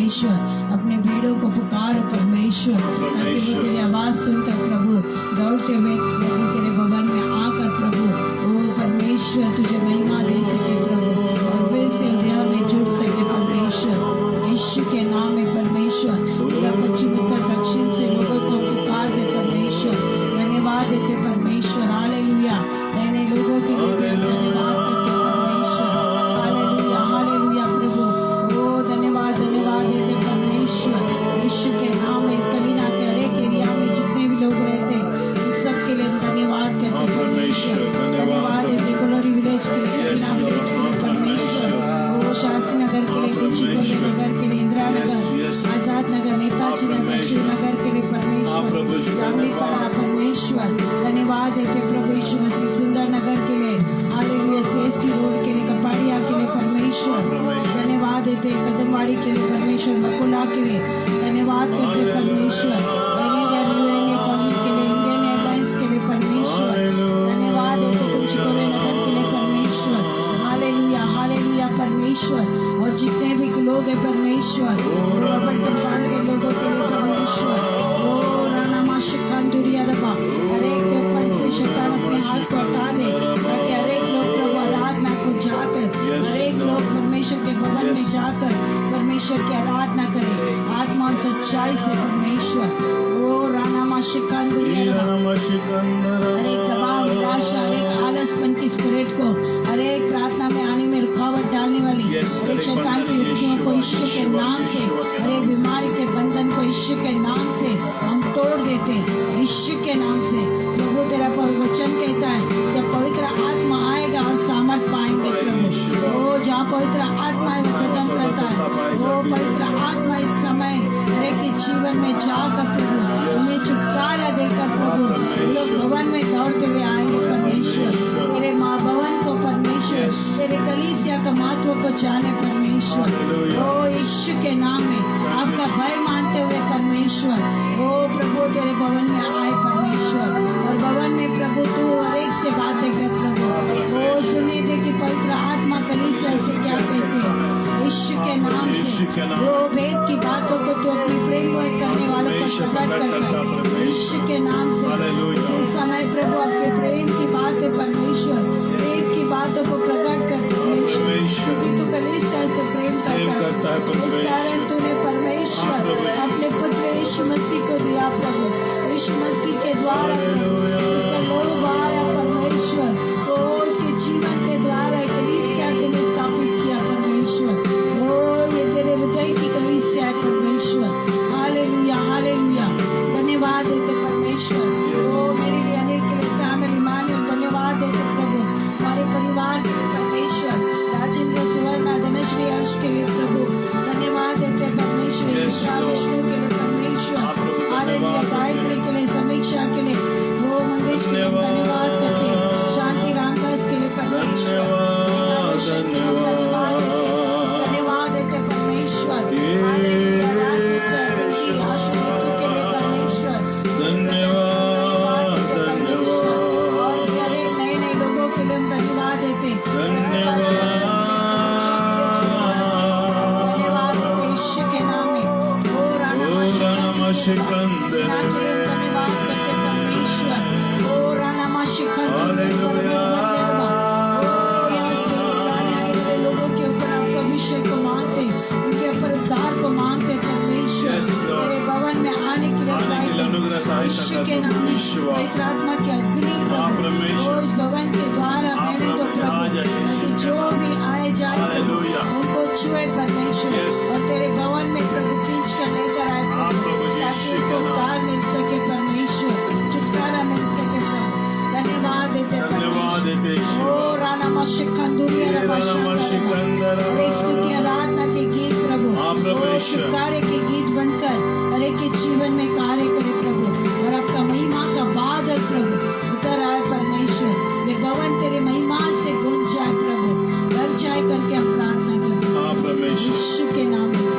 परमेश्वर अपने भेड़ों को पुकारो परमेश्वर, ताकि वो तेरी आवाज सुनकर प्रभु दौड़ते हुए प्रभु तेरे भवन में आकर प्रभु ओ परमेश्वर तुझे महिमा दे सके प्रभु, और फिर से हृदय में जुड़ सके परमेश्वर। यीशु के नाम में परमेश्वर पश्चिम उत्तर दक्षिण से लोगों को पुकार दे परमेश्वर। धन्यवाद देते परमेश्वर, हालेलुया। नए लोगों के लिए धन्यवाद करते परमेश्वर, हालेलुया हालेलुया प्रभु। ओ धन्यवाद धन्यवाद देते परमेश्वर। यीशु के नाम में इस कलीना के हरेक एरिया में जितने भी लोग रहते उन सबके लिए धन्यवाद करते परमेश्वर। धन्यवाद देते कोलोरी विलेज के लिए, कलीना विलेज के लिए परमेश्वर। ओ शास्त्री नगर के लिए, कुचिकोले नगर के लिए, इंदिरा नगर, आजाद नगर, नेताजी नगर, शिवनगर के लिए परमेश्वर, जामलीपड़ा परमेश्वर। धन्यवाद देते प्रभु यीशु मसीह सुंदर नगर के लिए, हालेलुया। सीएसटी रोड के लिए, कपाड़िया के लिए परमेश्वर। धन्यवाद देते कदमवाड़ी के लिए परमेश्वर, मकुला के लिए धन्यवाद करते परमेश्वर। कॉलेज के लिए, इंडियन एयरलाइंस के लिए परमेश्वर। धन्यवाद देते कुचिकोले नगर के लिए परमेश्वर, हालेलुया हालेलुया परमेश्वर। और जितने भी लोग हैं परमेश्वर, रबड़ कंपाउंड के लोगों के लिए परमेश्वर। ओ रानामा शिकांदुरिया रबा, हरेक के ऊपर से शैतान अपने हाथ को हटा दे, ताकि हरेक लोग प्रभु आराधना को जाकर, हरेक लोग परमेश्वर के भवन में जाकर परमेश्वर की आराधना करें आत्मा और सच्चाई से परमेश्वर। ओ रानामा शिकांदुरिया रबा, हरेक दबाव निराशा, हरेक आलसपन की स्पिरिट को, हरेक प्रार्थना में आने में रुकावट डालने वाली हरेक शैतान की युक्तियों को यीशु के नाम से, हरेक बीमारी के बंधन को यीशु के नाम से हम तोड़ देते हैं यीशु के नाम से। प्रभु तेरा वचन कहता है जब पवित्र आत्मा आएगा और सामर्थ पाएंगे प्रभु। ओ जहाँ पवित्र आत्मा है वो सदन करता है, वो पवित्र आत्मा इस समय हरेक के जीवन में जाकर प्रभु उन्हें छुटकारा देकर प्रभु लोग भवन में दौड़ते हुए आएंगे परमेश्वर। तेरे माँ भवन को परमेश्वर, तेरे कलीसिया का महत्व को जाने परमेश्वर। ओ यीशु के नाम में आपका भय मानते हुए परमेश्वर ओ प्रभु तेरे भवन में आए परमेश्वर, और भवन में प्रभु तू हर एक से बातें कर प्रभु। ओ सुने थे कि पवित्र आत्मा कलीसिया से क्या कहते हैं यीशु के नाम से। वो वेद की बातों को तू अपनी प्रेम करने वालों को प्रकट करता है यीशु के नाम से। इस समय प्रभु आपके प्रेम की बातें परमेश्वर, वेद की बातों को प्रकट कर परमेश्वर, क्योंकि तू कलीसिया से प्रेम करता है। इस कारण तूने परमेश्वर अपने पुत्र यीशु मसीह को दिया प्रभु। यीशु मसीह के द्वारा उसका लोग आया परमेश्वर, ओ उसके जीवन के द्वारा कलीसिया को स्थापित किया परमेश्वर। ओ ये तेरे हृदय की कलीसिया है परमेश्वर, हालेलुया हालेलुया। धन्यवाद देते परमेश्वर। ओ मेरे लिए अनिल के लिए, सामल इमानुएल धन्यवाद देते प्रभु। हमारे परिवार के लिए परमेश्वर, राजेंद्र सुवर्णा धनश्री अर्श के लिए प्रभु धन्यवाद देते परमेश्वर। विष्णु के लिए परमेश्वर, हालेलुया। गायत्री के लिए, समीक्षा के लिए, वो मंगेश के लिए धन्यवाद करते। शांति रामदास के लिए परमेश्वर, धन्यवाद देते परमेश्वर, हालेलुया। राज सिस्टर पिंकी आशुनीति के लिए परमेश्वर धन्यवाद देते परमेश्वर, और हरेक नए नए लोगों के लिए हम धन्यवाद देते। धन्यवाद देते यीशु के नाम में। ओ राना शिकंदर के लिए धन्यवाद करते परमेश्वर। ओ राना शिकंदर लोगों के ऊपर आपका अभिषेक को मांगते, उनके ऊपर उद्धार को मांगते परमेश्वर। तेरे भवन में आने के लिए यीशु के नाम में पवित्र आत्मा की अग्नि प्रभु इस भवन के द्वारा मेरे तो प्रभु जो भी आए जाए उनको छुए परमेश्वर, और तेरे भवन में प्रभु खींच कर लेकर आए प्रभु, ताकि उनको उद्धार मिल सके परमेश्वर, छुटकारा मिल सके प्रभु। धन्यवाद देते परमेश्वर। ओ राना मशिकंदुरिया स्तुति आराधना के गीत प्रभु, छुटकारे के गीत बनकर हरेक के जीवन में कार्य करे प्रभु, और आपका महिमा का बादल प्रभु उतर आए परमेश्वर। ये भवन तेरे महिमा से गूंज जाए प्रभु, भर जाए करके हम प्रार्थना करते यीशु के नाम में।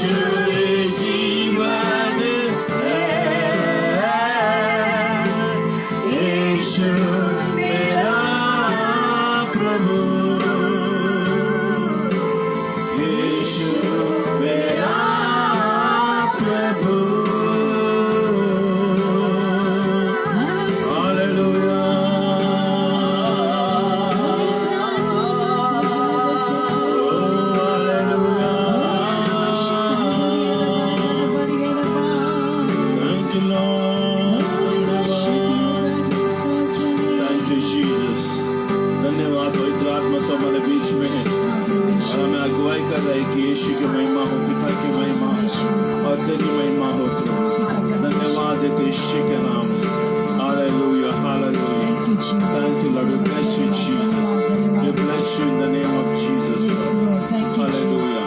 यीशु जीवन है, यीशु मेरा प्रभु, यीशु मेरा प्रभु। यीशु की महिमा हो, पिता की महिमा और तेरी महिमा हो। धन्यवाद देते यीशु के नाम। Hallelujah, hallelujah. Thank you, Lord. We bless you, Jesus. We bless you in the name of Jesus. Hallelujah.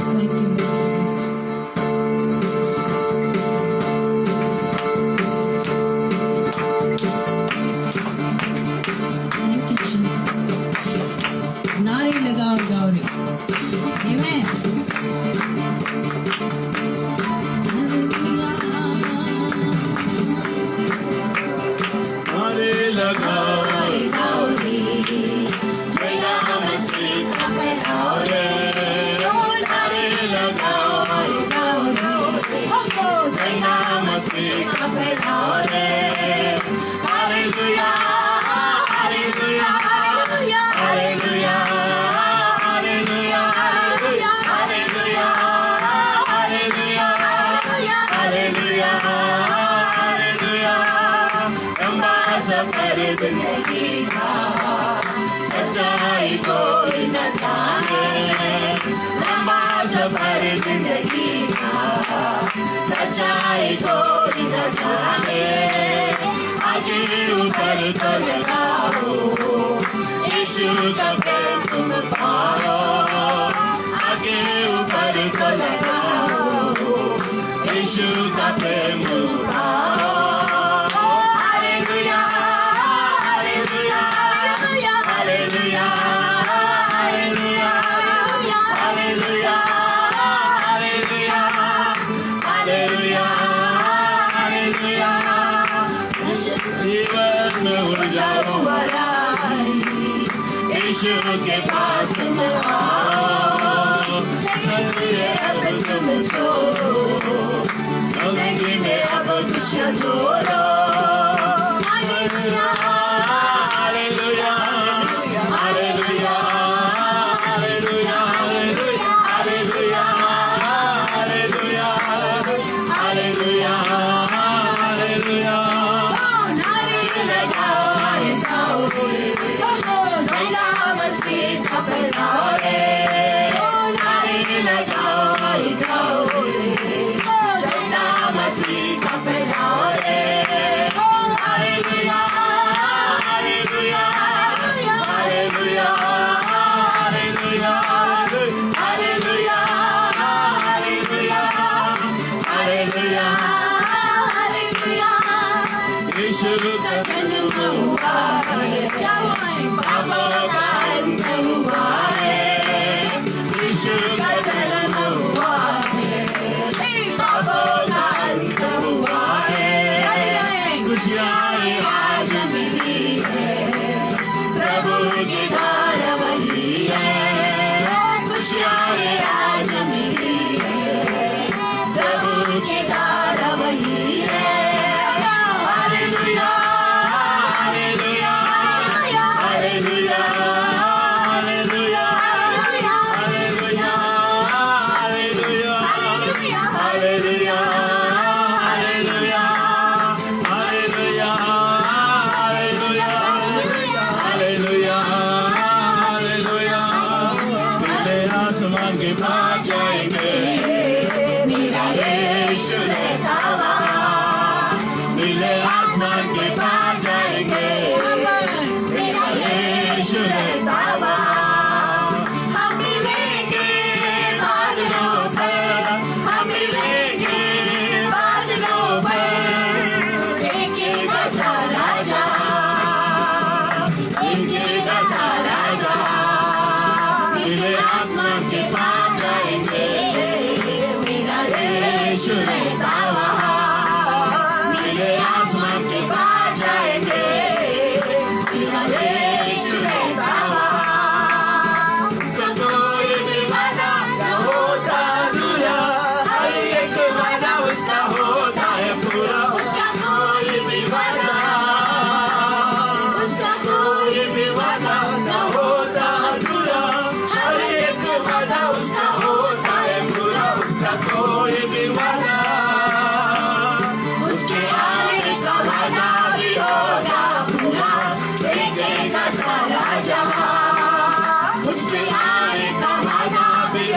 नारे लगाओ गौरी। Amen. नारे लगाओ गौरी, जय मसीह का फैलाओ रे। नारे लगाओ गौरी, जय मसीह का फैलाओ रे। हालेलुया, हालेलुया, हालेलुया, हालेलुया, हालेलुया, हालेलुया, हालेलुया, हालेलुया। लंबा सफर जिंदगी का, सच्चाई कोई न जाने। लंबा सफर जिंदगी का, सच्चाई कोई न जाने। आगे ऊपर तो लगाओ, यीशु का प्रेम तुम पाओ। आगे ऊपर तो लगाओ, यीशु का प्रेम तुम पाओ। हालेलुया, हालेलुया, हालेलुया, हालेलुया, हालेलुया, हालेलुया, हालेलुया, हालेलुया। जीवन में ऊर्जा बढ़ाई, यीशु के पास तुम आओ। चाहिए अब तुम छोड़ो, जिंदगी में अब कुछ जोड़ो। हालेलुया, हालेलुया, हालेलुया, हालेलुया, हालेलुया, हालेलुया, हालेलुया, हालेलुया। नारे लगाओ मसीह का फैलाओ रे। नारे लगाओ मसीह का फैलाओ रे। हालेलुया, हालेलुया, हालेलुया, हालेलुया, हालेलुया, हालेलुया, हालेलुया, हालेलुया। यीशु का जन्म हुआ है, पापों का अंत हुआ है। यीशु का जन्म हुआ है, पापों का अंत हुआ है। खुशियाँ आज मिली है, प्रभु की धार वही है। खुशियाँ आज मिली है, प्रभु की धार वही है। हालेलुया, हालेलुया, हालेलुया, हालेलुया, हालेलुया, हालेलुया, हालेलुया, हालेलुया, हालेलुया, हालेलुया, हालेलुया। मेरे आसमान के पास जाएंगे, मेरा यीशु रहता वहाँ। नीले आसमान के पास जाएंगे, मेरा यीशु रहता वहाँ। हम मिलेंगे बादलों पर, हम मिलेंगे बादलों पर। देखेगा सारा जहां, देखेगा सारा जहां। नीले आसमान के पास जाएंगे, मेरा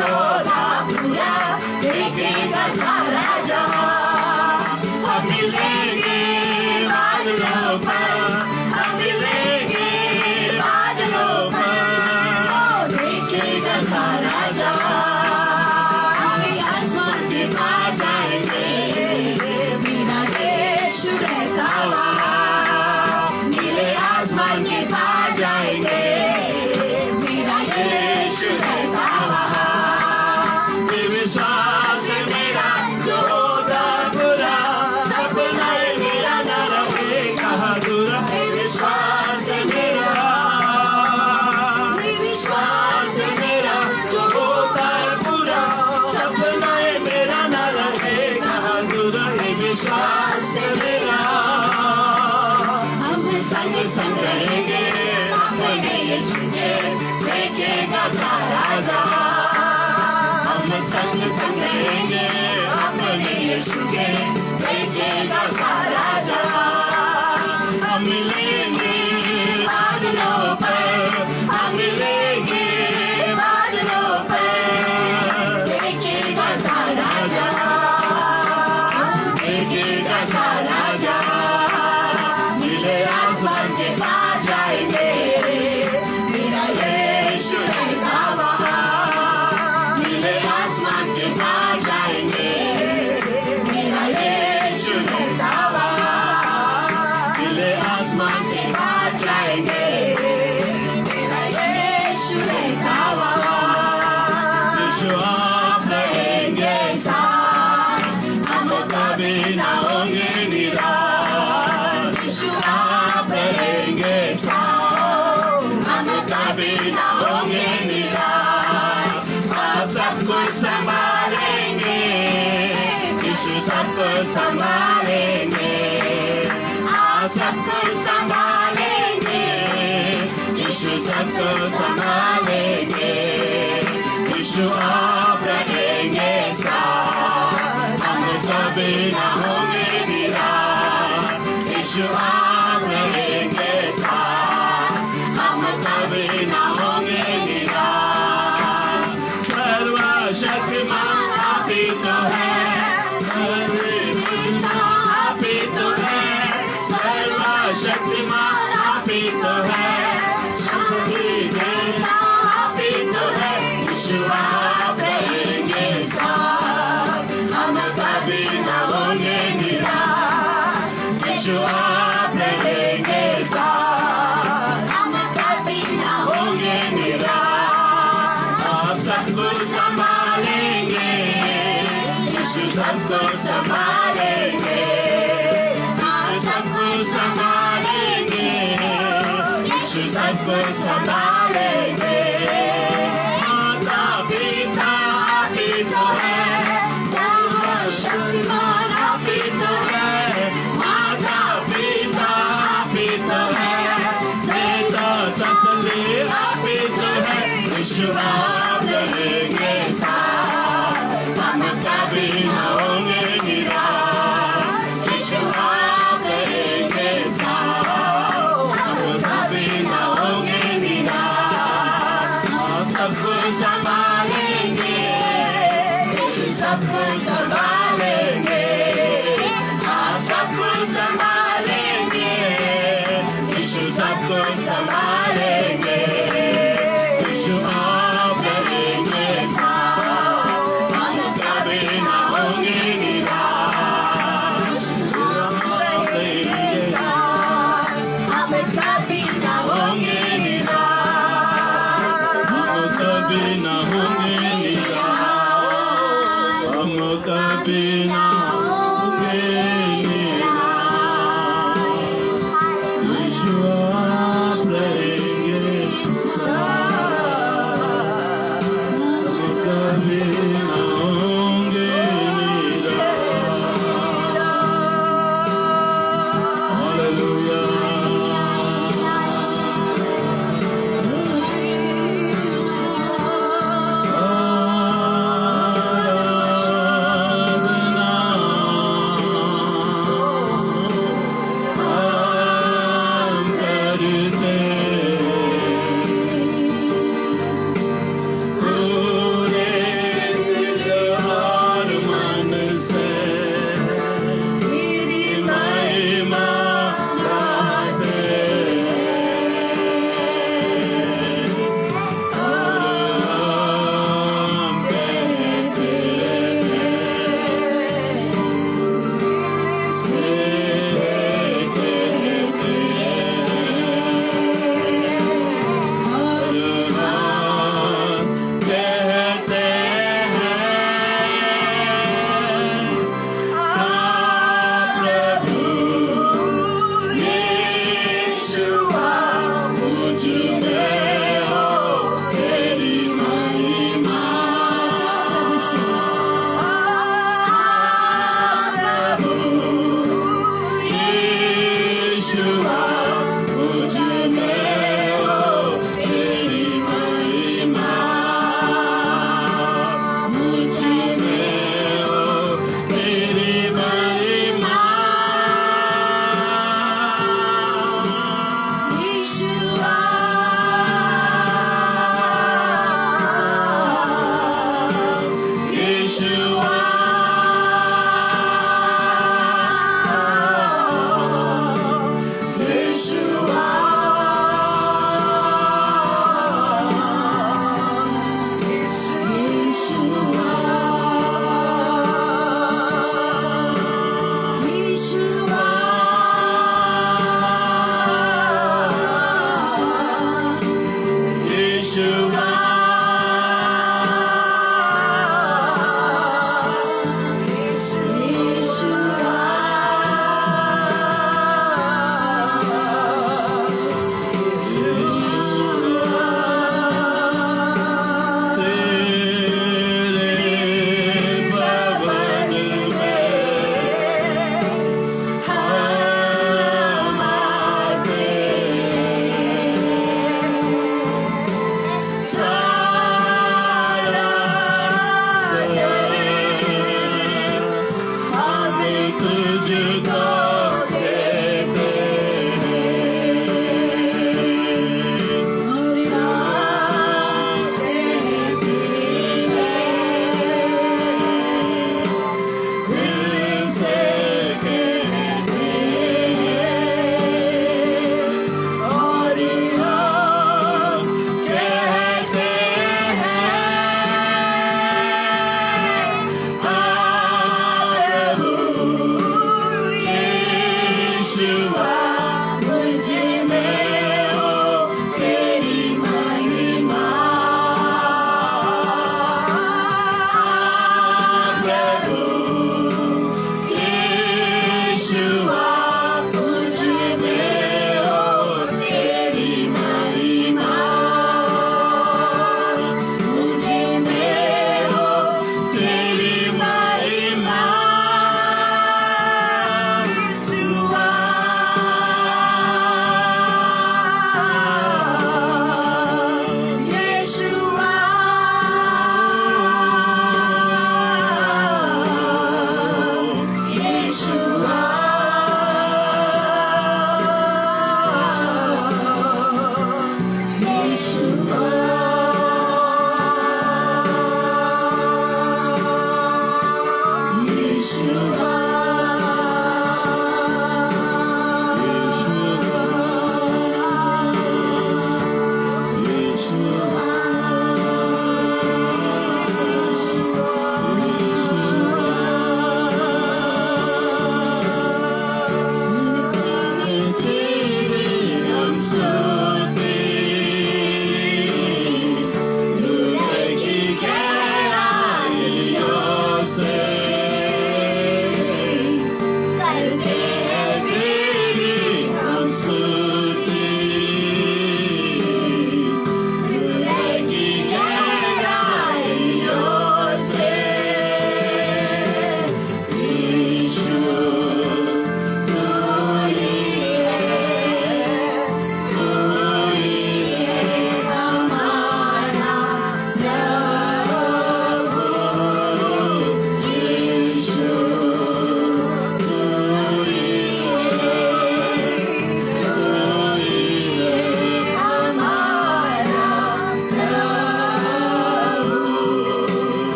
होगा पूरा, देखेगा सारा जहां। हम मिलेंगे बादलों पर, हम मिलेंगे बादलों पर, ओ देखेगा सारा जहां। हम आसमान के पार जाएंगे, मेरा यीशु रहता वहाँ। नीले आसमान के पार जाएंगे, मेरा यीशु रहता वहाँ। विश्वास है मेरा जो होगा पूरा, सपना है मेरा न रहेगा अधूरा। विश्वास है मेरा, विश्वास है मेरा जो होगा पूरा, सपना है मेरा न रहेगा अधूरा। विश्वास है मेरा, हम संग संग रहेंगे अपने यीशु के, देखेगा सारा जहां। हम संग संग रहेंगे अपने यीशु के, देखेगा सारा जहां। हम मिलेंगे बादलों पर, हम मिलेंगे बादलों पर, देखेगा सारा जहां, देखेगा सारा जहां। नीले आसमान के पार जाएंगे, मेरा यीशु रहता वहाँ। नीले आसमान के पार जाएंगे, मेरा यीशु रहता वहाँ। नीले आसमान के पार जाएंगे, मेरा यीशु रहता वहाँ। यीशु आप रहेंगे साथ, हम कभी ना होंगे निराश। यीशु आप रहेंगे साथ, हम कभी ना होंगे निराश। आप सब कुछ संभालेंगे, यीशु सब कुछ संभालेंगे। आप सब कुछ संभालेंगे, यीशु सब कुछ संभालेंगे। यीशु आप रहेंगे साथ, हम कभी ना होंगे निराश। यीशु आप रहेंगे साथ, हम कभी ना होंगे निराश। सर्वशक्तिमान आप ही तो है, सर्वशक्तिमान आप ही तो है, सर्वशक्तिमान आप ही तो है, शक्ति देता आप ही तो है। यीशु आप रहेंगे साथ, हम कभी ना होंगे निराश। यीशु आप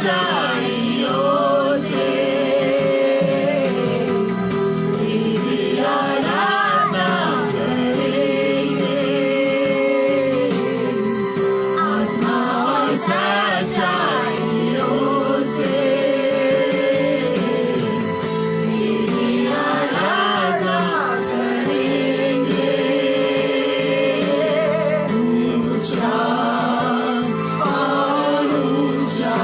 सच्चाइयों से तेरी आराधना करेंगे आत्मा और सच्चाइयों से तेरी आराधना करेंगे ऊंचा और ऊंचा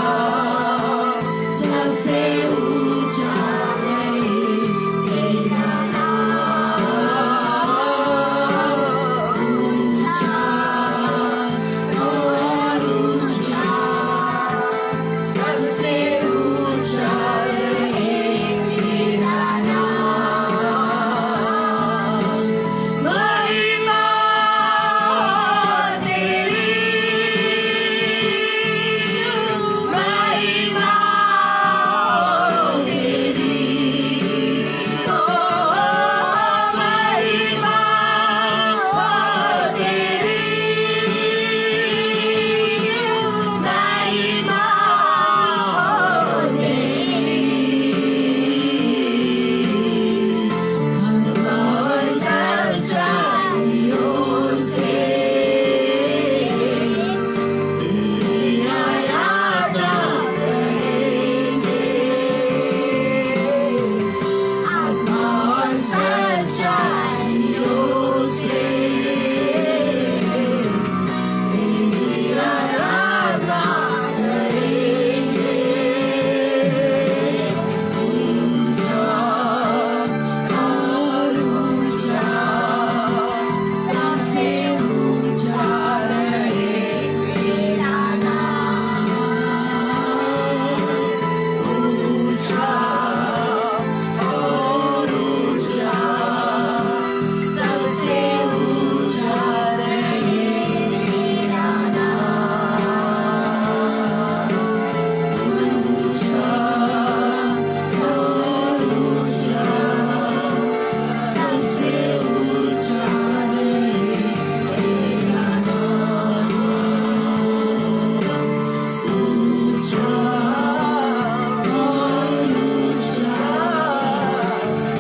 सबसे ऊंचा है तेरा नाम ऊंचा और ऊंचा सबसे ऊंचा है तेरा नाम महिमा तेरी महिमा तेरी ओ महिमा तेरी महिमा और सच्चाइयों से तेरी आराधना करेंगे आत्मा और सच्चाइयों से तेरी आराधना करेंगे ऊंचा और ऊंचा सबसे ऊंचा रहे तेरा नाम ऊंचा और ऊंचा सबसे ऊंचा रहे तेरा नाम ऊंचा और ऊंचा सबसे ऊंचा रहे तेरा नाम ऊंचा और ऊंचा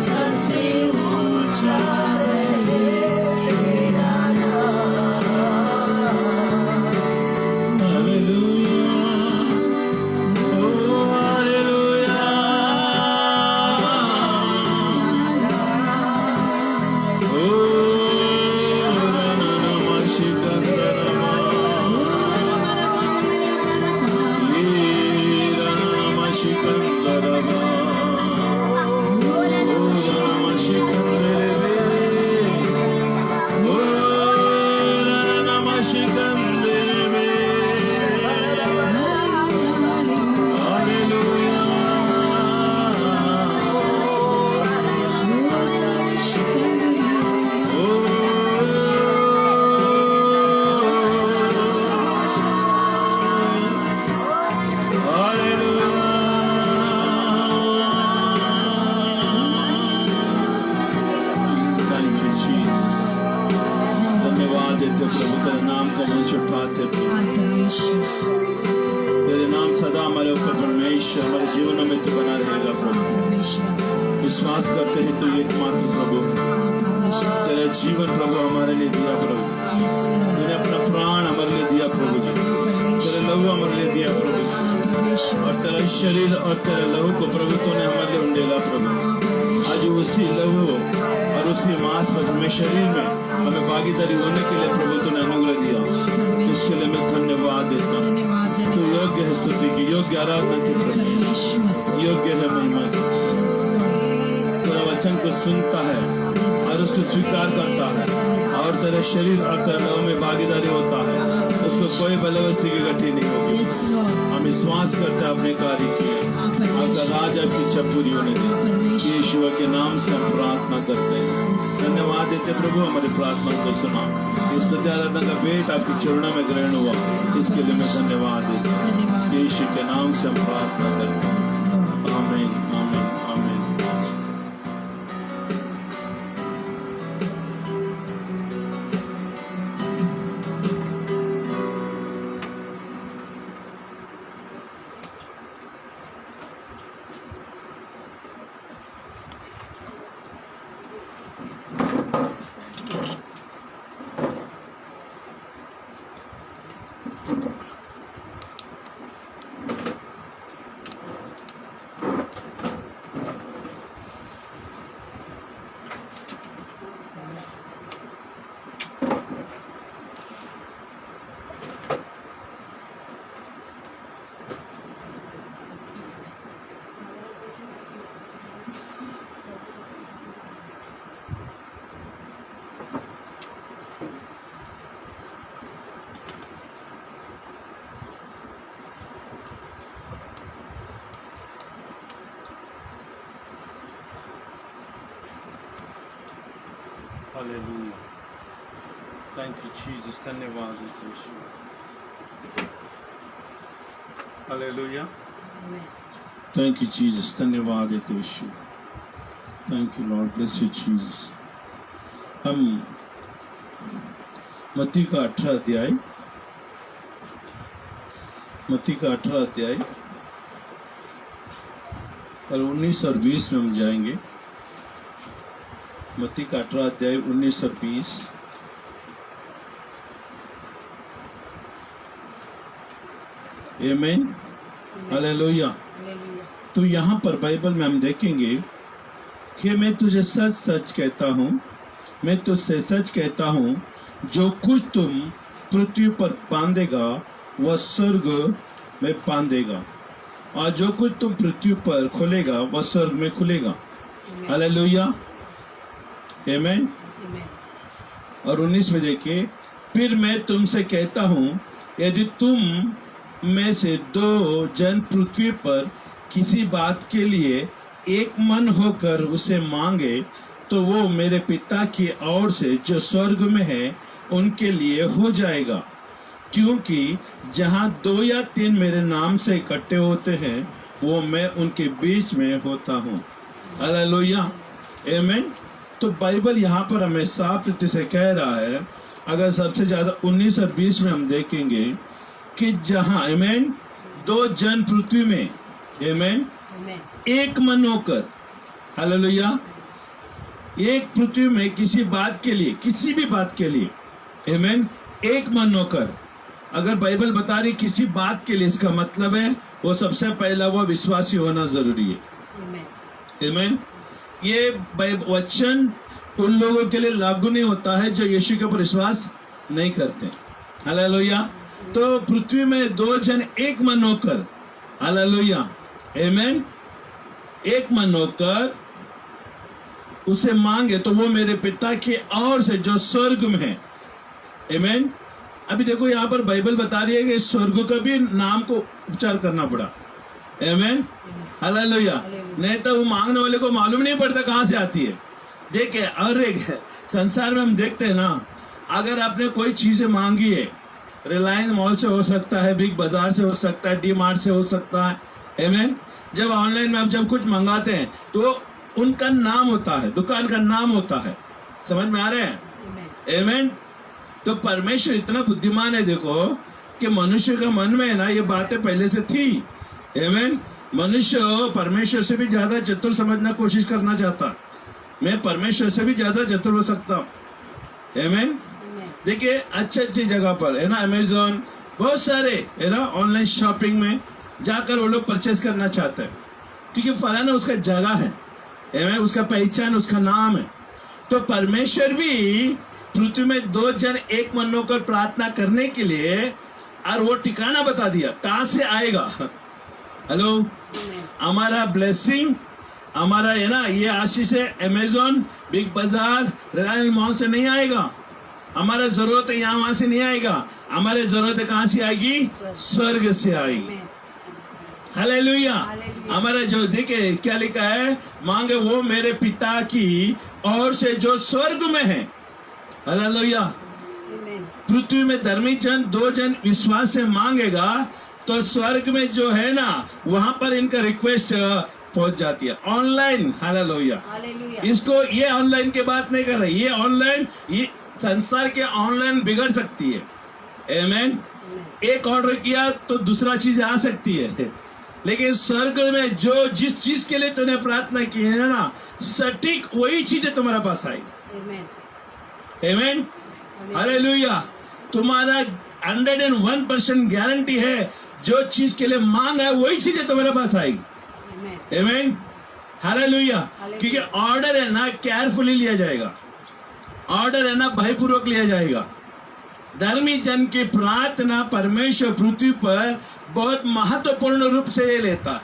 सबसे ऊंचा रहे तेरा नाम हालेलुया ओ हालेलुया ओ धन्यवाद देते प्रभु तेरे नाम को मंच उठाते तेरे नाम सदा हमारे ऊपर परमेश्वर हमारे जीवनों में तो बना रहेगा प्रभु विश्वास करते हैं तो ये एकमात्र प्रभु तेरा जीवन प्रभु हमारे लिए दिया प्रभु तेरे अपना प्राण हमारे लिए दिया प्रभु जी तेरे लहू हमारे लिए दिया प्रभु और तेरा शरीर और तेरे लहू को प्रभु तूने हमारे लिए उंडेला प्रभु आज उसी लहू और उसी मांस पर हमें शरीर में हमें भागीदारी होने के लिए प्रभु तूने अनुग्रह दिया इसके लिए मैं धन्यवाद देता हूँ तू योग्य है स्तुति की योग्य आराधना की प्रभु योग्य है महिमा की तेरा वचन को सुनता है और उसको स्वीकार करता है और तेरे शरीर और तेरे लहू में भागीदारी होता है उसको कोई बलवस्ती की गति नहीं होगी हम विश्वास करते हैं अपने कार्य किए आपका राज आपकी इच्छा पूरी होने दे यीशु के नाम से हम प्रार्थना करते हैं धन्यवाद देते प्रभु हमारी प्रार्थना को सुना इस आराधना का भेंट आपके चरणों में ग्रहण हुआ इसके लिए मैं धन्यवाद देता हूँ यीशु के नाम से हम प्रार्थना करते हैं आमीन आमीन आमीन हालेलुया। थैंक यू जीसस, धन्यवाद यीशु। हालेलुया। थैंक यू जीसस, धन्यवाद Yeshu. Thank you Lord, bless you Jesus. हम मत्ती का 18 अध्याय, मत्ती का 18 अध्याय और 19 और 20 में हम जाएंगे। मत्ती का 18 अध्याय 19 और 20। आमीन, हालेलुया। तो यहाँ पर बाइबल में हम देखेंगे कि मैं तुझे सच सच कहता हूँ, मैं तुझसे सच कहता हूँ, जो कुछ तुम पृथ्वी पर बांधेगा वह स्वर्ग में बांधेगा, और जो कुछ तुम पृथ्वी पर खोलेगा वह स्वर्ग में खुलेगा। हालेलुया, आमीन। और 19 में देखिए, फिर मैं तुमसे कहता हूँ, यदि तुम में से 2 जन पृथ्वी पर किसी बात के लिए एक मन होकर उसे मांगे, तो वो मेरे पिता की ओर से जो स्वर्ग में है उनके लिए हो जाएगा। क्योंकि जहाँ 2 या 3 मेरे नाम से इकट्ठे होते हैं, वो मैं उनके बीच में होता हूँ। हालेलुया, आमीन। तो बाइबल यहाँ पर हमें साफ रीति से कह रहा है, अगर सबसे ज्यादा 19 और 20 में हम देखेंगे कि जहाँ आमीन 2 जन पृथ्वी में आमीन एक मन होकर, हालेलुया, एक पृथ्वी में किसी बात के लिए, किसी भी बात के लिए आमीन एक मन होकर, अगर बाइबल बता रही किसी बात के लिए, इसका मतलब है वो सबसे पहला वो विश्वासी होना जरूरी है। आमीन। ये वचन उन लोगों के लिए लागू नहीं होता है जो यीशु के ऊपर विश्वास नहीं करते। हालेलुया। तो पृथ्वी में 2 जन एक मन होकर, हालेलुया, आमीन, एक मन होकर उसे मांगे तो वो मेरे पिता की ओर से जो स्वर्ग में है। आमीन। अभी देखो यहाँ पर बाइबल बता रही है कि स्वर्ग का भी नाम को उच्चार करना पड़ा। आमीन, हालेलुया। नहीं तो वो मांगने वाले को मालूम नहीं पड़ता कहाँ से आती है। देखिए, हर एक संसार में हम देखते हैं ना, अगर आपने कोई चीजें मांगी है, रिलायंस मॉल से हो सकता है, बिग बाजार से हो सकता है, डी मार्ट से हो सकता है। आमीन। जब ऑनलाइन में आप जब कुछ मंगाते हैं तो उनका नाम होता है, दुकान का नाम होता है। समझ में आ रहे हैं? आमीन। तो परमेश्वर इतना बुद्धिमान है, देखो कि मनुष्य का मन में है ना ये बातें पहले से थी। आमीन। मनुष्य परमेश्वर से भी ज्यादा चतुर समझना कोशिश करना चाहता, मैं परमेश्वर से भी ज्यादा चतुर हो सकता हूँ। आमीन। देखिए, अच्छी जगह पर है ना, अमेजोन, बहुत सारे है ना, ऑनलाइन शॉपिंग में जाकर वो लोग परचेस करना चाहते हैं, क्योंकि फलाना उसका जगह है, उसका पहचान, उसका नाम है। तो परमेश्वर भी पृथ्वी में 2 जन एक मन होकर प्रार्थना करने के लिए, और वो ठिकाना बता दिया कहां से आएगा। हेलो, हमारा ब्लेसिंग, हमारा है ना ये आशीष है अमेजोन, बिग बाजार, रिलायंस मॉल से नहीं आएगा। हमारा जरूरत है यहाँ वहां से नहीं आएगा, हमारे जरूरत है कहां से आएगी? स्वर्ग से आएगी। हालेलुया। हमारा जो देखे क्या लिखा है, मांगे वो मेरे पिता की ओर से जो स्वर्ग में है। हालेलुया। पृथ्वी में धर्मी जन 2 जन विश्वास से मांगेगा तो स्वर्ग में जो है ना, वहां पर इनका रिक्वेस्ट पहुंच जाती है ऑनलाइन। हालेलुया। इसको ये ऑनलाइन की बात नहीं कर रही, ये ऑनलाइन, ये संसार के ऑनलाइन बिगड़ सकती है। आमीन। एक ऑर्डर किया तो दूसरा चीज आ सकती है, लेकिन स्वर्ग में जो जिस चीज के लिए तूने प्रार्थना की है ना, सटीक वही चीजें तुम्हारे पास आएगी। आमीन। हालेलुया। तुम्हारा 101% गारंटी है, जो चीज के लिए मांग है वही चीजें तुम्हारे पास आएगी। आमीन। हालेलुया। क्योंकि ऑर्डर है ना केयरफुली लिया जाएगा, ऑर्डर है ना भयपूर्वक लिया जाएगा। धर्मी जन की प्रार्थना परमेश्वर पृथ्वी पर बहुत महत्वपूर्ण रूप से ये लेता।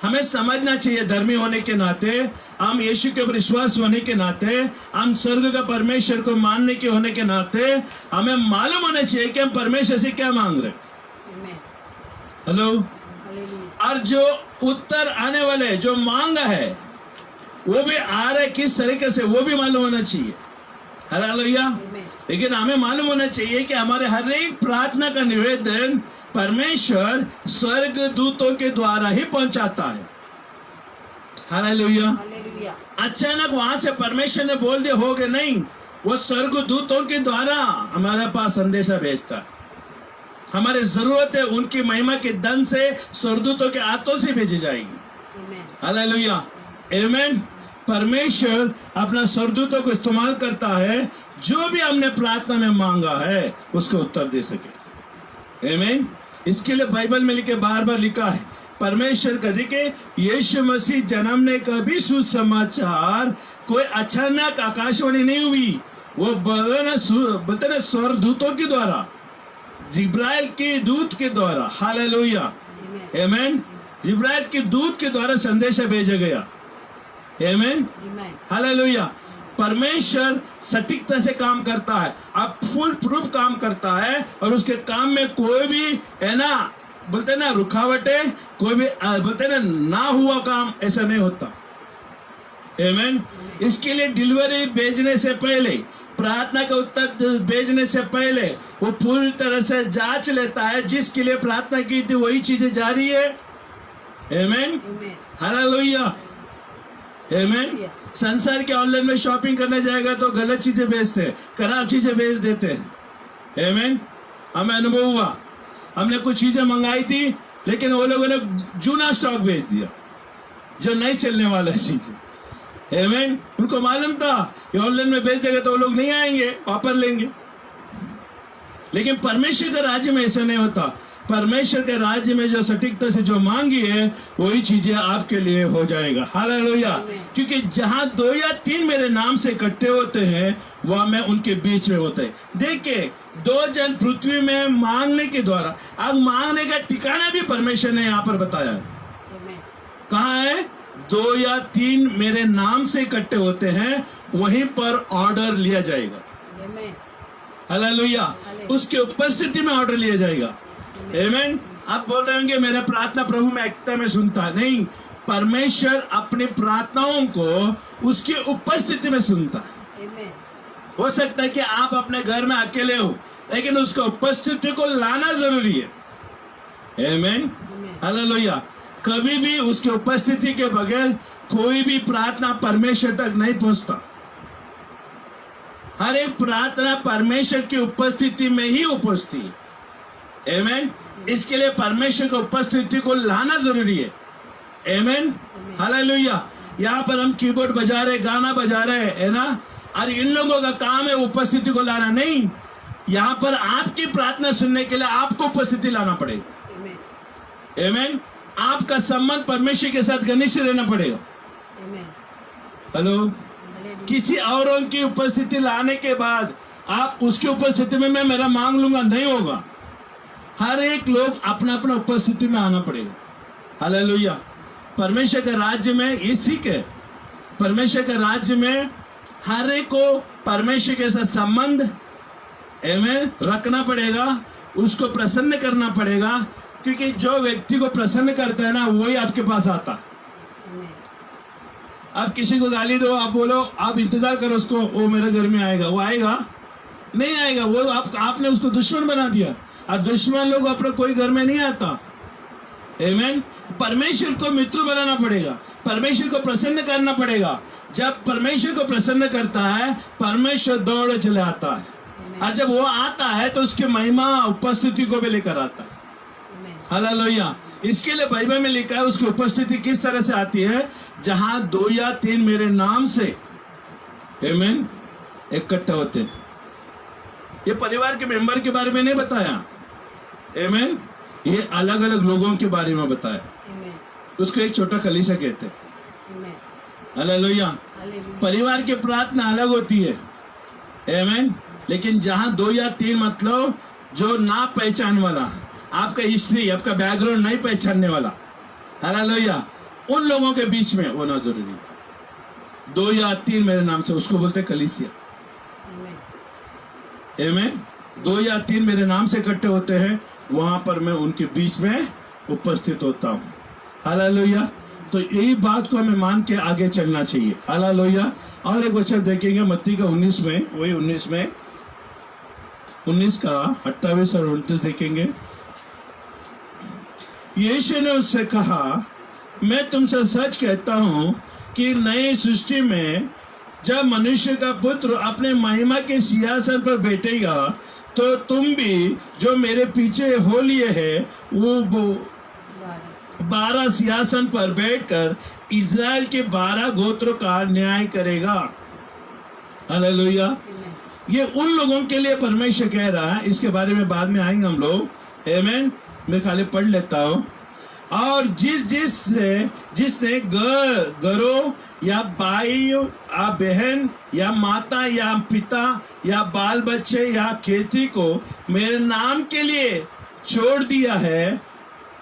हमें समझना चाहिए, धर्मी होने के नाते, हम यीशु के विश्वास होने के नाते, हम स्वर्ग का परमेश्वर को मानने के होने के नाते, हमें मालूम होना चाहिए कि हम परमेश्वर से क्या मांग रहे। हेलो। और जो उत्तर आने वाले जो मांगा है वो भी आ रहा है किस तरीके से, वो भी मालूम होना चाहिए। हालेलुया। लेकिन हमें मालूम होना चाहिए कि हमारे हर एक प्रार्थना का निवेदन परमेश्वर स्वर्ग दूतों के द्वारा ही पहुंचाता है। हालेलुया। हालेलुया। अचानक वहां से परमेश्वर ने बोल दिया हो गया, नहीं, वो स्वर्ग दूतों के द्वारा हमारे पास संदेशा भेजता है। हमारी जरूरत है उनकी महिमा के धन से स्वर्गदूतों के हाथों से भेजी जाएगी। आमेन। हालेलुया, आमेन। परमेश्वर अपना स्वर्गदूतों को इस्तेमाल करता है जो भी हमने प्रार्थना में मांगा है उसको उत्तर दे सके। आमेन। इसके लिए बाइबल में लिखे, बार बार लिखा है, परमेश्वर कभी के यीशु मसीह जन्मने का भी सुसमाचार कोई अचानक आकाशवाणी नहीं हुई। वो बोलते ना स्वर्गदूतों के द्वारा, जिब्राइल के दूत के द्वारा। हालेलुया, आमेन। जिब्राइल के दूत के द्वारा संदेश भेजा गया। आमेन, आमेन। हालेलुया। परमेश्वर सटीकता से काम करता है, अब फुल प्रूफ काम करता है, और उसके काम में कोई भी है ना, बोलते ना रुकावटें, कोई भी बोलते ना हुआ काम ऐसा नहीं होता। आमेन। इसके लिए डिलीवरी भेजने से पहले, प्रार्थना का उत्तर भेजने से पहले वो पूरी तरह से जांच लेता है, जिसके लिए प्रार्थना की थी वही चीजें जारी है। आमेन, आमेन। हालेलुया, आमेन। संसार के ऑनलाइन में शॉपिंग करने जाएगा तो गलत चीजें भेजते हैं, खराब चीजें भेज देते हैं। आमेन। हमें अनुभव हुआ, हमने कुछ चीजें मंगाई थी लेकिन वो लोगों ने जूना स्टॉक भेज दिया जो नहीं चलने वाला चीज। आमेन। उनको मालूम था ये ऑनलाइन में भेज देगा तो वो लोग नहीं आएंगे, वापस लेंगे। लेकिन परमेश्वर के राज्य में ऐसा नहीं होता। परमेश्वर के राज्य में जो सटीकता से जो मांगी है वही चीजें आपके लिए हो जाएगा। हालेलुया। क्योंकि जहां 2 या 3 मेरे नाम से इकट्ठे होते हैं वह मैं उनके बीच में होते हैं। देखिए, 2 जन पृथ्वी में मांगने के द्वारा, अब मांगने का ठिकाना भी परमेश्वर ने यहाँ पर बताया है। आमेन। कहाँ है? 2 या 3 मेरे नाम से इकट्ठे होते हैं, वहीं पर ऑर्डर लिया जाएगा। आमेन। हालेलुया। उसके उपस्थिति में ऑर्डर लिया जाएगा। आमेन। आप बोल रहे होंगे मेरा प्रार्थना प्रभु में एकता में सुनता है। नहीं, परमेश्वर अपनी प्रार्थनाओं को उसकी उपस्थिति में सुनता है। आमेन। हो सकता है कि आप अपने घर में अकेले हो, लेकिन उसका उपस्थिति को लाना जरूरी है। आमेन, हालेलुया। कभी भी उसकी उपस्थिति के बगैर कोई भी प्रार्थना परमेश्वर तक नहीं पहुंचता। हर एक प्रार्थना परमेश्वर की उपस्थिति में ही उपस्थिति है। आमेन। इसके लिए परमेश्वर की उपस्थिति को लाना जरूरी है। आमेन, हालेलुया। यहाँ पर हम कीबोर्ड बजा रहे, गाना बजा रहे है ना, और इन लोगों का काम है उपस्थिति को लाना। नहीं, यहाँ पर आपकी प्रार्थना सुनने के लिए आपको उपस्थिति लाना पड़ेगा। आमेन। आमेन। आपका संबंध परमेश्वर के साथ घनिष्ठ रहना पड़ेगा। आमेन। हेलो। हालेलुया। किसी औरों की उपस्थिति लाने के बाद आप उसकी उपस्थिति में मैं मेरा मांग लूंगा, नहीं होगा। हर एक लोग अपना अपना उपस्थिति में आना पड़ेगा। हालेलुया। परमेश्वर के राज्य में ये सीख है। परमेश्वर के राज्य में हर एक को परमेश्वर के साथ संबंध आमेन रखना पड़ेगा, उसको प्रसन्न करना पड़ेगा, क्योंकि जो व्यक्ति को प्रसन्न करता है ना वही आपके पास आता है। आमेन। आप किसी को गाली दो, आप बोलो आप इंतजार करो उसको, वो मेरे घर में आएगा, वो आएगा नहीं आएगा, वो आपने उसको दुश्मन बना दिया। और दुश्मन लोग अपने कोई घर में नहीं आता। आमेन। परमेश्वर को मित्र बनाना पड़ेगा, परमेश्वर को प्रसन्न करना पड़ेगा। जब परमेश्वर को प्रसन्न करता है परमेश्वर दौड़ चले आता है, और जब वो आता है तो उसकी महिमा उपस्थिति को भी लेकर आता है। आमेन। हालेलुया। इसके लिए बाइबल में लिखा है उसकी उपस्थिति किस तरह से आती है, जहां 2 या 3 मेरे नाम से आमेन इकट्ठे होते हैं। ये परिवार के मेंबर के बारे में नहीं बताया। आमेन। ये अलग अलग लोगों के बारे में बताया। आमेन। उसको एक छोटा कलीसिया कहते हैं। आमेन। हालेलुया। हालेलुया। परिवार की प्रार्थना अलग होती है। आमेन। लेकिन जहां 2 या 3 मतलब जो ना पहचान वाला, आपका हिस्ट्री, आपका बैकग्राउंड नहीं पहचानने वाला, हालेलुया, उन लोगों के बीच में होना जरूरी है। 2 या 3 मेरे नाम से, उसको बोलते हैं कलीसिया। आमेन। आमेन। 2 या 3 मेरे नाम से इकट्ठे होते हैं, वहां पर मैं उनके बीच में उपस्थित होता हूँ। हालेलुया। तो यही बात को हमें मान के आगे चलना चाहिए। हालेलुया। और एक वचन देखेंगे मत्ती का 19 में, वही 19 में, 19 का 28 और 29 देखेंगे। यीशु ने उससे कहा, मैं तुमसे सच कहता हूं कि नई सृष्टि में जब मनुष्य का पुत्र अपने महिमा के सिंहासन पर बैठेगा तो तुम भी जो मेरे पीछे हो लिए है वो 12 सिंहासन पर बैठकर इज़राइल के 12 गोत्रों का न्याय करेगा। हालेलुया। ये उन लोगों के लिए परमेश्वर कह रहा है, इसके बारे में बाद में आएंगे हम लोग। आमीन। मैं खाली पढ़ लेता हूँ। और जिसने घरों या भाई या बहन या माता या पिता या बाल बच्चे या खेती को मेरे नाम के लिए छोड़ दिया है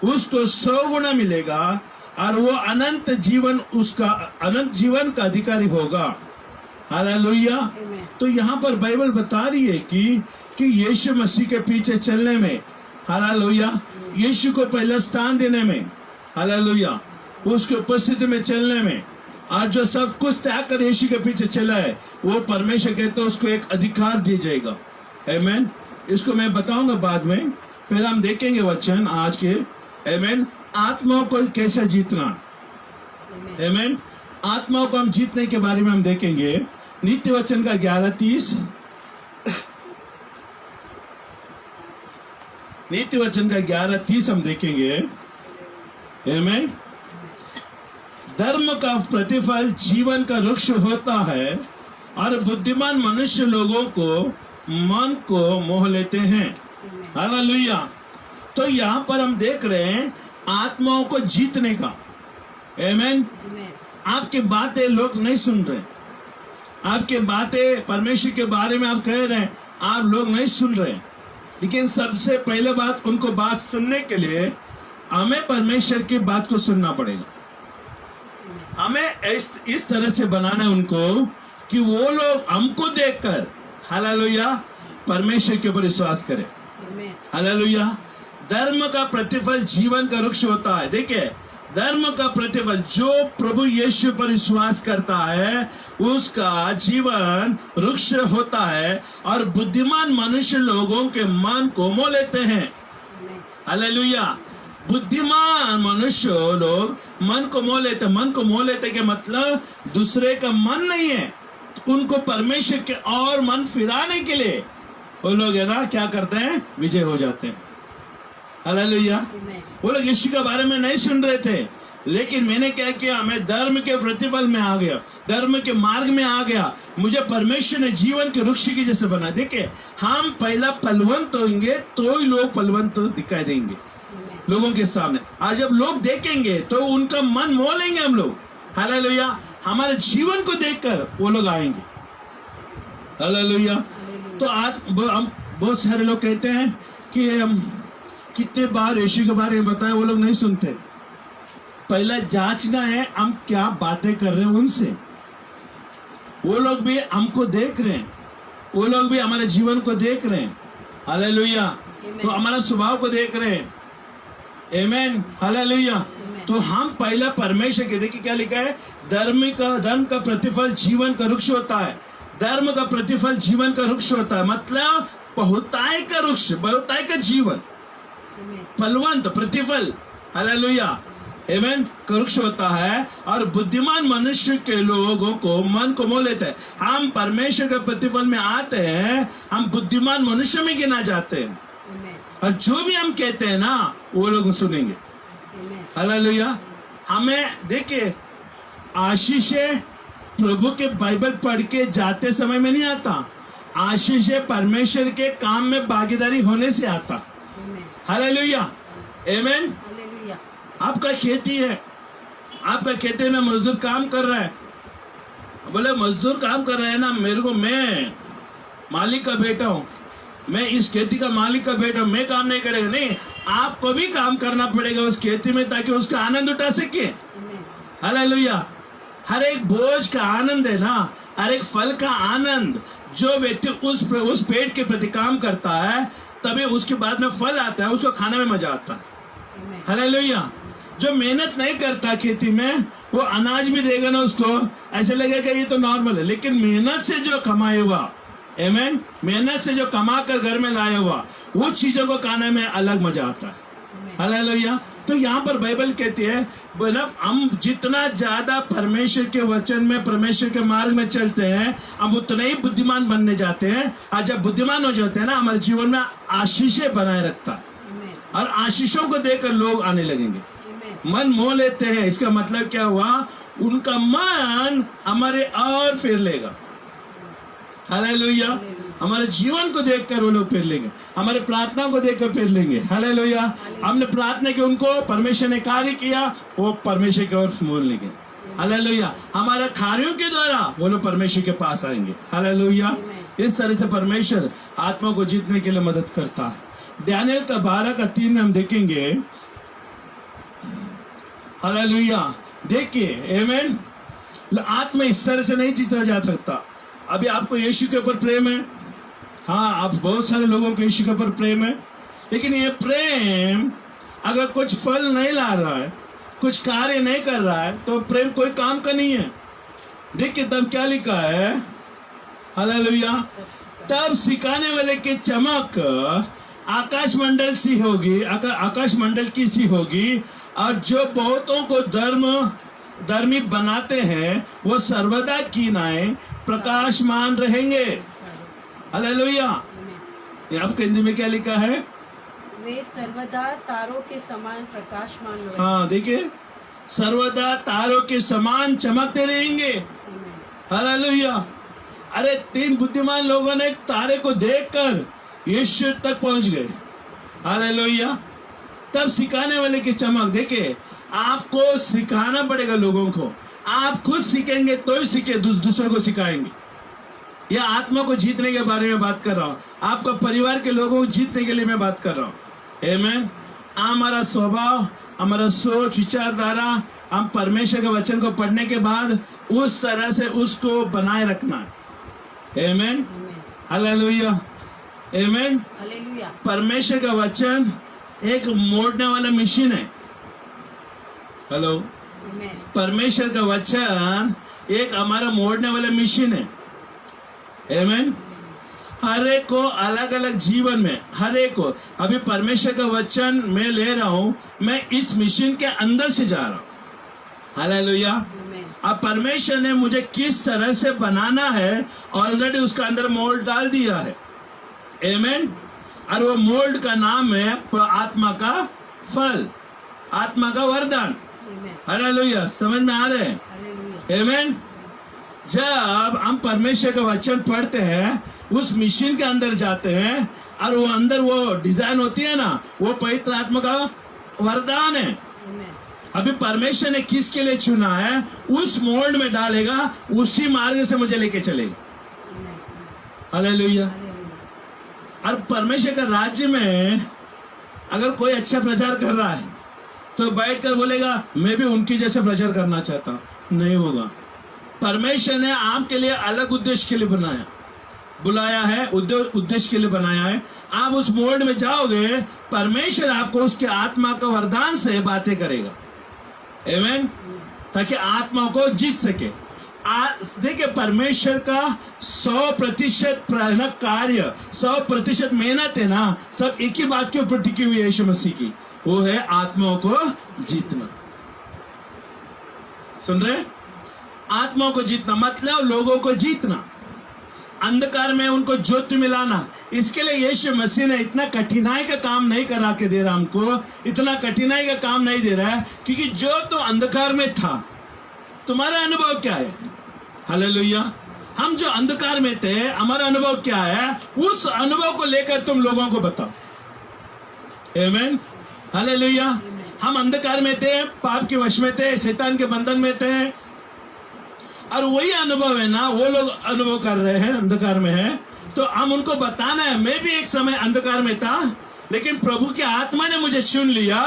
उसको 100 गुना मिलेगा और वो अनंत जीवन का अधिकारी होगा। हालेलुया। तो यहाँ पर बाइबल बता रही है कि यीशु मसीह के पीछे चलने में, हालेलुया, यीशु को पहला स्थान देने में, हालेलुया, उसकी उपस्थिति में चलने में, आज जो सब कुछ त्याग कर यीशु के पीछे चला है वो परमेश्वर कहते हैं उसको एक अधिकार दिया जाएगा। आमीन। इसको मैं बताऊंगा बाद में, पहले हम देखेंगे वचन आज के। आमीन। आत्माओं को कैसे जीतना। आमीन। आत्माओं को हम जीतने के बारे में हम देखेंगे। नीति वचन का 11:30, नीति वचन का 11:30 हम देखेंगे। आमीन। धर्म का प्रतिफल जीवन का वृक्ष होता है और बुद्धिमान मनुष्य लोगों को मन को मोह लेते हैं। हालेलुया। तो यहाँ पर हम देख रहे हैं आत्माओं को जीतने का। आमीन। आपकी बातें लोग नहीं सुन रहे, आपके बातें परमेश्वर के बारे में आप कह रहे हैं, आप लोग नहीं सुन रहे। लेकिन सबसे पहले बात, उनको बात सुनने के लिए हमें परमेश्वर की बात को सुनना पड़ेगा। हमें इस तरह से बनाना है उनको कि वो लोग हमको देखकर, हालेलुया, परमेश्वर के ऊपर विश्वास करें। हालेलुया। धर्म का प्रतिफल जीवन का वृक्ष होता है। देखिए, धर्म का प्रतिफल, जो प्रभु यीशु पर विश्वास करता है उसका जीवन वृक्ष होता है और बुद्धिमान मनुष्य लोगों के मन को मोह लेते हैं। हालेलुया। बुद्धिमान मनुष्य लोग मन को मोह लेते। मन को मोह लेते के मतलब दूसरे का मन नहीं है, उनको परमेश्वर के और मन फिराने के लिए वो लोग है ना क्या करते हैं, विजय हो जाते हैं। हालेलुया। वो लोग यीशु के बारे में नहीं सुन रहे थे, लेकिन मैंने क्या किया, मैं धर्म के प्रतिफल में आ गया, धर्म के मार्ग में आ गया, मुझे परमेश्वर ने जीवन के वृक्ष की जैसे बना। देखिए, हम पहला फलवंत होंगे तो ही लोग फलवंत दिखाई देंगे लोगों के सामने। आज जब लोग देखेंगे तो उनका मन मोह लेंगे हम लोग। हालेलुया। हमारे जीवन को देखकर वो लोग आएंगे। हालेलुया। तो आज हम बहुत सारे लोग कहते हैं कि हम कितने बार यीशु के बारे में बताए, वो लोग नहीं सुनते। पहला जांचना है हम क्या बातें कर रहे हैं उनसे। वो लोग भी हमको देख रहे हैं, वो लोग भी हमारे जीवन को देख रहे हैं। हालेलुया। तो हमारा स्वभाव को देख रहे हैं। आमीन। हालेलुया। तो हम पहला परमेश्वर के, देखिए क्या लिखा है, धर्म का प्रतिफल जीवन का वृक्ष होता है। धर्म का प्रतिफल जीवन का वृक्ष होता है, मतलब बहुतायत का वृक्ष, बहुतायत का जीवन, फलवंत प्रतिफल, हालेलुया, आमीन, का वृक्ष होता है। और बुद्धिमान मनुष्य के लोगों को मन को मोह लेते हैं। हम परमेश्वर के प्रतिफल में आते हैं, हम बुद्धिमान मनुष्य में गिना जाते हैं और जो भी हम कहते हैं ना वो लोग सुनेंगे। हालेलुया। हमें देखिए, आशीष प्रभु के बाइबल पढ़ के जाते समय में नहीं आता, आशीष परमेश्वर के काम में भागीदारी होने से आता। हालेलुया। आमीन। आपका खेती है, आपका खेती में मजदूर काम कर रहा है, बोले मजदूर काम कर रहे हैं ना, मेरे को, मैं मालिक का बेटा हूँ, मैं इस खेती का मालिक का बेटा, मैं काम नहीं करेगा, नहीं, आपको भी काम करना पड़ेगा उस खेती में ताकि उसका आनंद उठा सके। हालेलुया। हर एक बोझ का आनंद है ना, हर एक फल का आनंद, जो व्यक्ति उस पेड़ के प्रति काम करता है तभी उसके बाद में फल आता है, उसको खाने में मजा आता है। हालेलुया। जो मेहनत नहीं करता खेती में, वो अनाज भी देगा ना उसको, ऐसे लगेगा ये तो नॉर्मल है। लेकिन मेहनत से जो कमाए हुआ, आमीन, मेहनत से जो कमा कर घर में लाया हुआ, वो चीजों को खाने में अलग मजा आता है। हालेलुया। तो यहाँ पर बाइबल कहती है मतलब हम जितना ज्यादा परमेश्वर के वचन में, परमेश्वर के मार्ग में चलते हैं, हम उतने ही बुद्धिमान बनने जाते हैं। और जब बुद्धिमान हो जाते हैं ना, हमारे जीवन में आशीषें बनाए रखता है, और आशीषों को देखकर लोग आने लगेंगे। मन मोह लेते हैं, इसका मतलब क्या हुआ? उनका मन हमारे और फिर लेगा। हालेलुया। हमारे जीवन को देखकर वो लोग फिर लेंगे, हमारे प्रार्थना को देखकर फिर लेंगे। हालेलुया। हमने प्रार्थना की, उनको परमेश्वर ने कार्य किया, वो परमेश्वर की ओर मोड़ लेंगे। हालेलुया। हमारे कार्यों के द्वारा वो लोग परमेश्वर के पास आएंगे। हालेलुया। इस तरह से परमेश्वर आत्मा को जीतने के लिए मदद करता है। दानियेल का 12:3 में हम देखेंगे। हालेलुया। देखिए, आमीन। आत्मा इस तरह से नहीं जीता जा सकता। अभी आपको यीशु के ऊपर प्रेम है, हाँ, आप बहुत सारे लोगों को यीशु के ऊपर प्रेम है, लेकिन ये प्रेम अगर कुछ फल नहीं ला रहा है, कुछ कार्य नहीं कर रहा है, तो प्रेम कोई काम का नहीं है। देखिए तब क्या लिखा है। हालेलुया। तब सिखाने वाले की चमक आकाश मंडल सी होगी, आकाश मंडल की सी होगी, और जो बहुतों को धर्मी बनाते हैं वो सर्वदा कीनाए प्रकाशमान रहेंगे। हालेलुया। आपके हिंदी में क्या लिखा है? वे सर्वदा तारों के समान प्रकाशमान रहेंगे। हाँ, देखिए, सर्वदा तारों के समान चमकते रहेंगे। हालेलुया। अरे 3 बुद्धिमान लोगों ने तारे को देखकर यीशु तक पहुंच गए। हालेलुया। तब सिखाने वाले की चमक, देखिए, आपको सिखाना पड़ेगा लोगों को। आप खुद सीखेंगे तो ही सीखे, दूसरों को सिखाएंगे। यह आत्मा को जीतने के बारे में बात कर रहा हूँ, आपका परिवार के लोगों को जीतने के लिए मैं बात कर रहा हूँ। आमीन। हमारा स्वभाव, हमारा सोच, विचारधारा, हम परमेश्वर के वचन को पढ़ने के बाद उस तरह से उसको बनाए रखना है। आमीन। हालेलुया। आमीन। हालेलुया। परमेश्वर का वचन एक मोड़ने वाला मशीन है। हेलो। परमेश्वर का वचन एक हमारा मोड़ने वाला मशीन है। आमीन। हर एक को अलग अलग जीवन में, हर एक को, अभी परमेश्वर का वचन मैं ले रहा हूं, मैं इस मशीन के अंदर से जा रहा हूं। हालेलुया। अब परमेश्वर ने मुझे किस तरह से बनाना है, ऑलरेडी उसका अंदर मोल्ड डाल दिया है। आमीन। और वो मोल्ड का नाम है आत्मा का फल, आत्मा का वरदान। हालेलुया। समझ में आ रहे हैं? आमीन। जब हम परमेश्वर का वचन पढ़ते हैं, उस मिशन के अंदर जाते हैं, और वो अंदर वो डिजाइन होती है ना, वो पवित्र आत्मा का वरदान है। अभी परमेश्वर ने किसके लिए चुना है, उस मोल्ड में डालेगा, उसी मार्ग से मुझे लेके चलेगा। हालेलुया। और परमेश्वर का राज्य में अगर कोई अच्छा प्रचार कर रहा है तो बैठकर बोलेगा मैं भी उनकी जैसे प्रचार करना चाहता हूं, नहीं होगा। परमेश्वर ने आपके लिए अलग उद्देश्य के लिए बुलाया है, उद्देश्य के लिए बनाया है। आप उस मोड में जाओगे, परमेश्वर आपको उसके आत्मा का वरदान से बातें करेगा। आमीन। ताकि आत्मा को जीत सके। देखिए, परमेश्वर का 100% कार्य, 100% मेहनत है ना, सब एक ही बात के ऊपर टिकी हुई है यीशु मसीह की, वो है आत्माओं को जीतना। सुन रहे? आत्माओं को जीतना मतलब लोगों को जीतना, अंधकार में उनको ज्योति मिलाना। इसके लिए यीशु मसीह ने इतना कठिनाई का काम नहीं करा के दे रहा हमको, इतना कठिनाई का काम नहीं दे रहा है, क्योंकि जो तो अंधकार में था, तुम्हारा अनुभव क्या है? हालेलुया। हम जो अंधकार में थे, हमारा अनुभव क्या है, उस अनुभव को लेकर तुम लोगों को बताओ। आमीन। हालेलुया। हम अंधकार में थे, पाप के वश में थे, शैतान के बंधन में थे, और वही अनुभव है ना, वो लोग अनुभव कर रहे हैं, अंधकार में है, तो हम उनको बताना है मैं भी एक समय अंधकार में था, लेकिन प्रभु की आत्मा ने मुझे चुन लिया।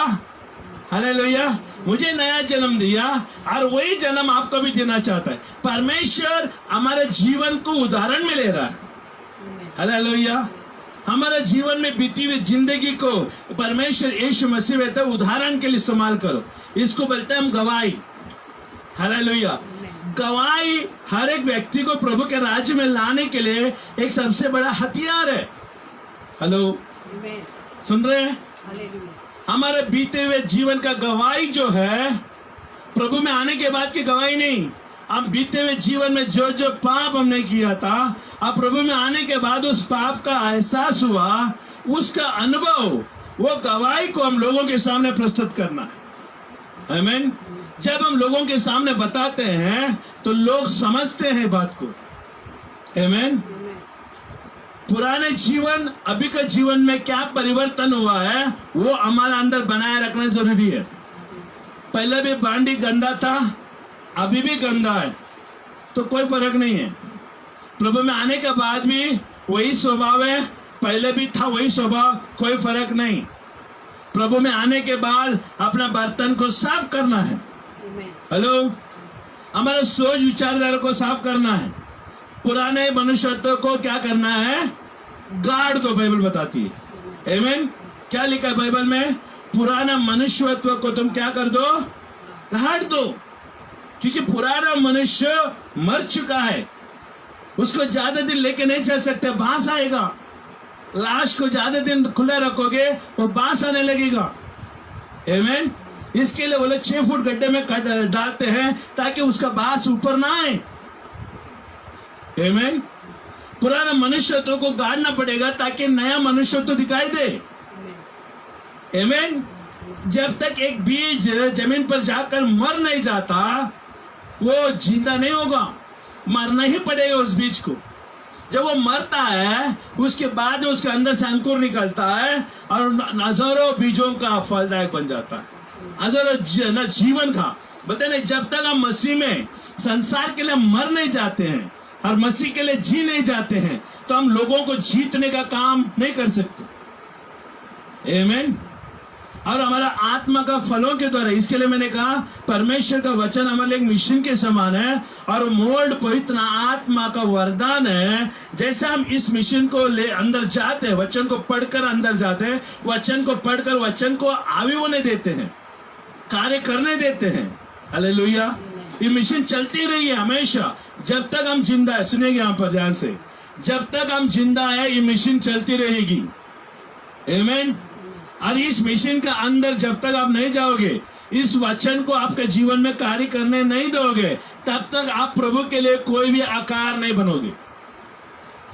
हालेलुया। मुझे नया जन्म दिया, और वही जन्म आपको भी देना चाहता है। परमेश्वर हमारे जीवन को उदाहरण में ले रहा है। हालेलुया। हमारे जीवन में बीती हुई जिंदगी को परमेश्वर यीशु मसीह में उदाहरण के लिए इस्तेमाल करो। इसको बोलते हैं हम गवाही। हालेलुया। गवाही हर एक व्यक्ति को प्रभु के राज्य में लाने के लिए एक सबसे बड़ा हथियार है। Hello, Amen. सुन रहे हैं? Hallelujah. हमारे बीते हुए जीवन का गवाही जो है, प्रभु में आने के बाद की गवाही नहीं। हम बीते हुए जीवन में जो जो पाप हमने किया था, अब प्रभु में आने के बाद उस पाप का एहसास हुआ, उसका अनुभव, वो गवाही को हम लोगों के सामने प्रस्तुत करना है। आमीन। जब हम लोगों के सामने बताते हैं तो लोग समझते हैं बात को। आमीन। पुराने जीवन अभी का जीवन में क्या परिवर्तन हुआ है, वो हमारे अंदर बनाए रखना जरूरी है। पहले भी बांडी गंदा था, अभी भी गंदा है, तो कोई फर्क नहीं है। प्रभु में आने के बाद भी वही स्वभाव है, पहले भी था वही स्वभाव, कोई फर्क नहीं। प्रभु में आने के बाद अपना बर्तन को साफ करना है। Amen. हेलो, हमारा सोच विचारधारा को साफ करना है। पुराने मनुष्यत्व को क्या करना है, गाड़ दो, बाइबल बताती है। आमीन। क्या लिखा है बाइबल में? पुराना मनुष्यत्व को तुम क्या कर दो, गाड़ दो। क्योंकि पुराना मनुष्य मर चुका है, उसको ज्यादा दिन लेके नहीं चल सकते, बांस आएगा। लाश को ज्यादा दिन खुला रखोगे वो बांस आने लगेगा। आमीन। इसके लिए बोले 6 फुट गड्ढे में डालते हैं ताकि उसका बांस ऊपर ना आए। आमीन। पुराना मनुष्यत्व को गाड़ना पड़ेगा ताकि नया मनुष्यत्व दिखाई दे। आमीन। जब तक एक बीज जमीन पर जाकर मर नहीं जाता, वो जिंदा नहीं होगा, मरना ही पड़ेगा उस बीज को। जब वो मरता है, उसके बाद उसके अंदर से अंकुर निकलता है और हजारों बीजों का फलदायक बन जाता है, हजारों जीवन का। बोलते नहीं, जब तक हम मसीह में संसार के लिए मर नहीं जाते हैं और मसीह के लिए जी नहीं जाते हैं, तो हम लोगों को जीतने का काम नहीं कर सकते। आमीन। और हमारा आत्मा का फलों के द्वारा, इसके लिए मैंने कहा परमेश्वर का वचन हमारे लिए एक मिशन के समान है और मोल्ड पवित्र आत्मा का वरदान है। जैसे हम इस मिशन को ले अंदर जाते हैं, वचन को पढ़कर अंदर जाते हैं, वचन को पढ़कर वचन को आवी होने देते हैं, कार्य करने देते हैं। हालेलुया। ये मिशन चलती रही है हमेशा, जब तक हम जिंदा है। सुनिएगा यहाँ पर ध्यान से, जब तक हम जिंदा है ये मिशन चलती रहेगी। आमीन। और इस मिशन के अंदर जब तक आप नहीं जाओगे, इस वचन को आपके जीवन में कार्य करने नहीं दोगे, तब तक आप प्रभु के लिए कोई भी आकार नहीं बनोगे।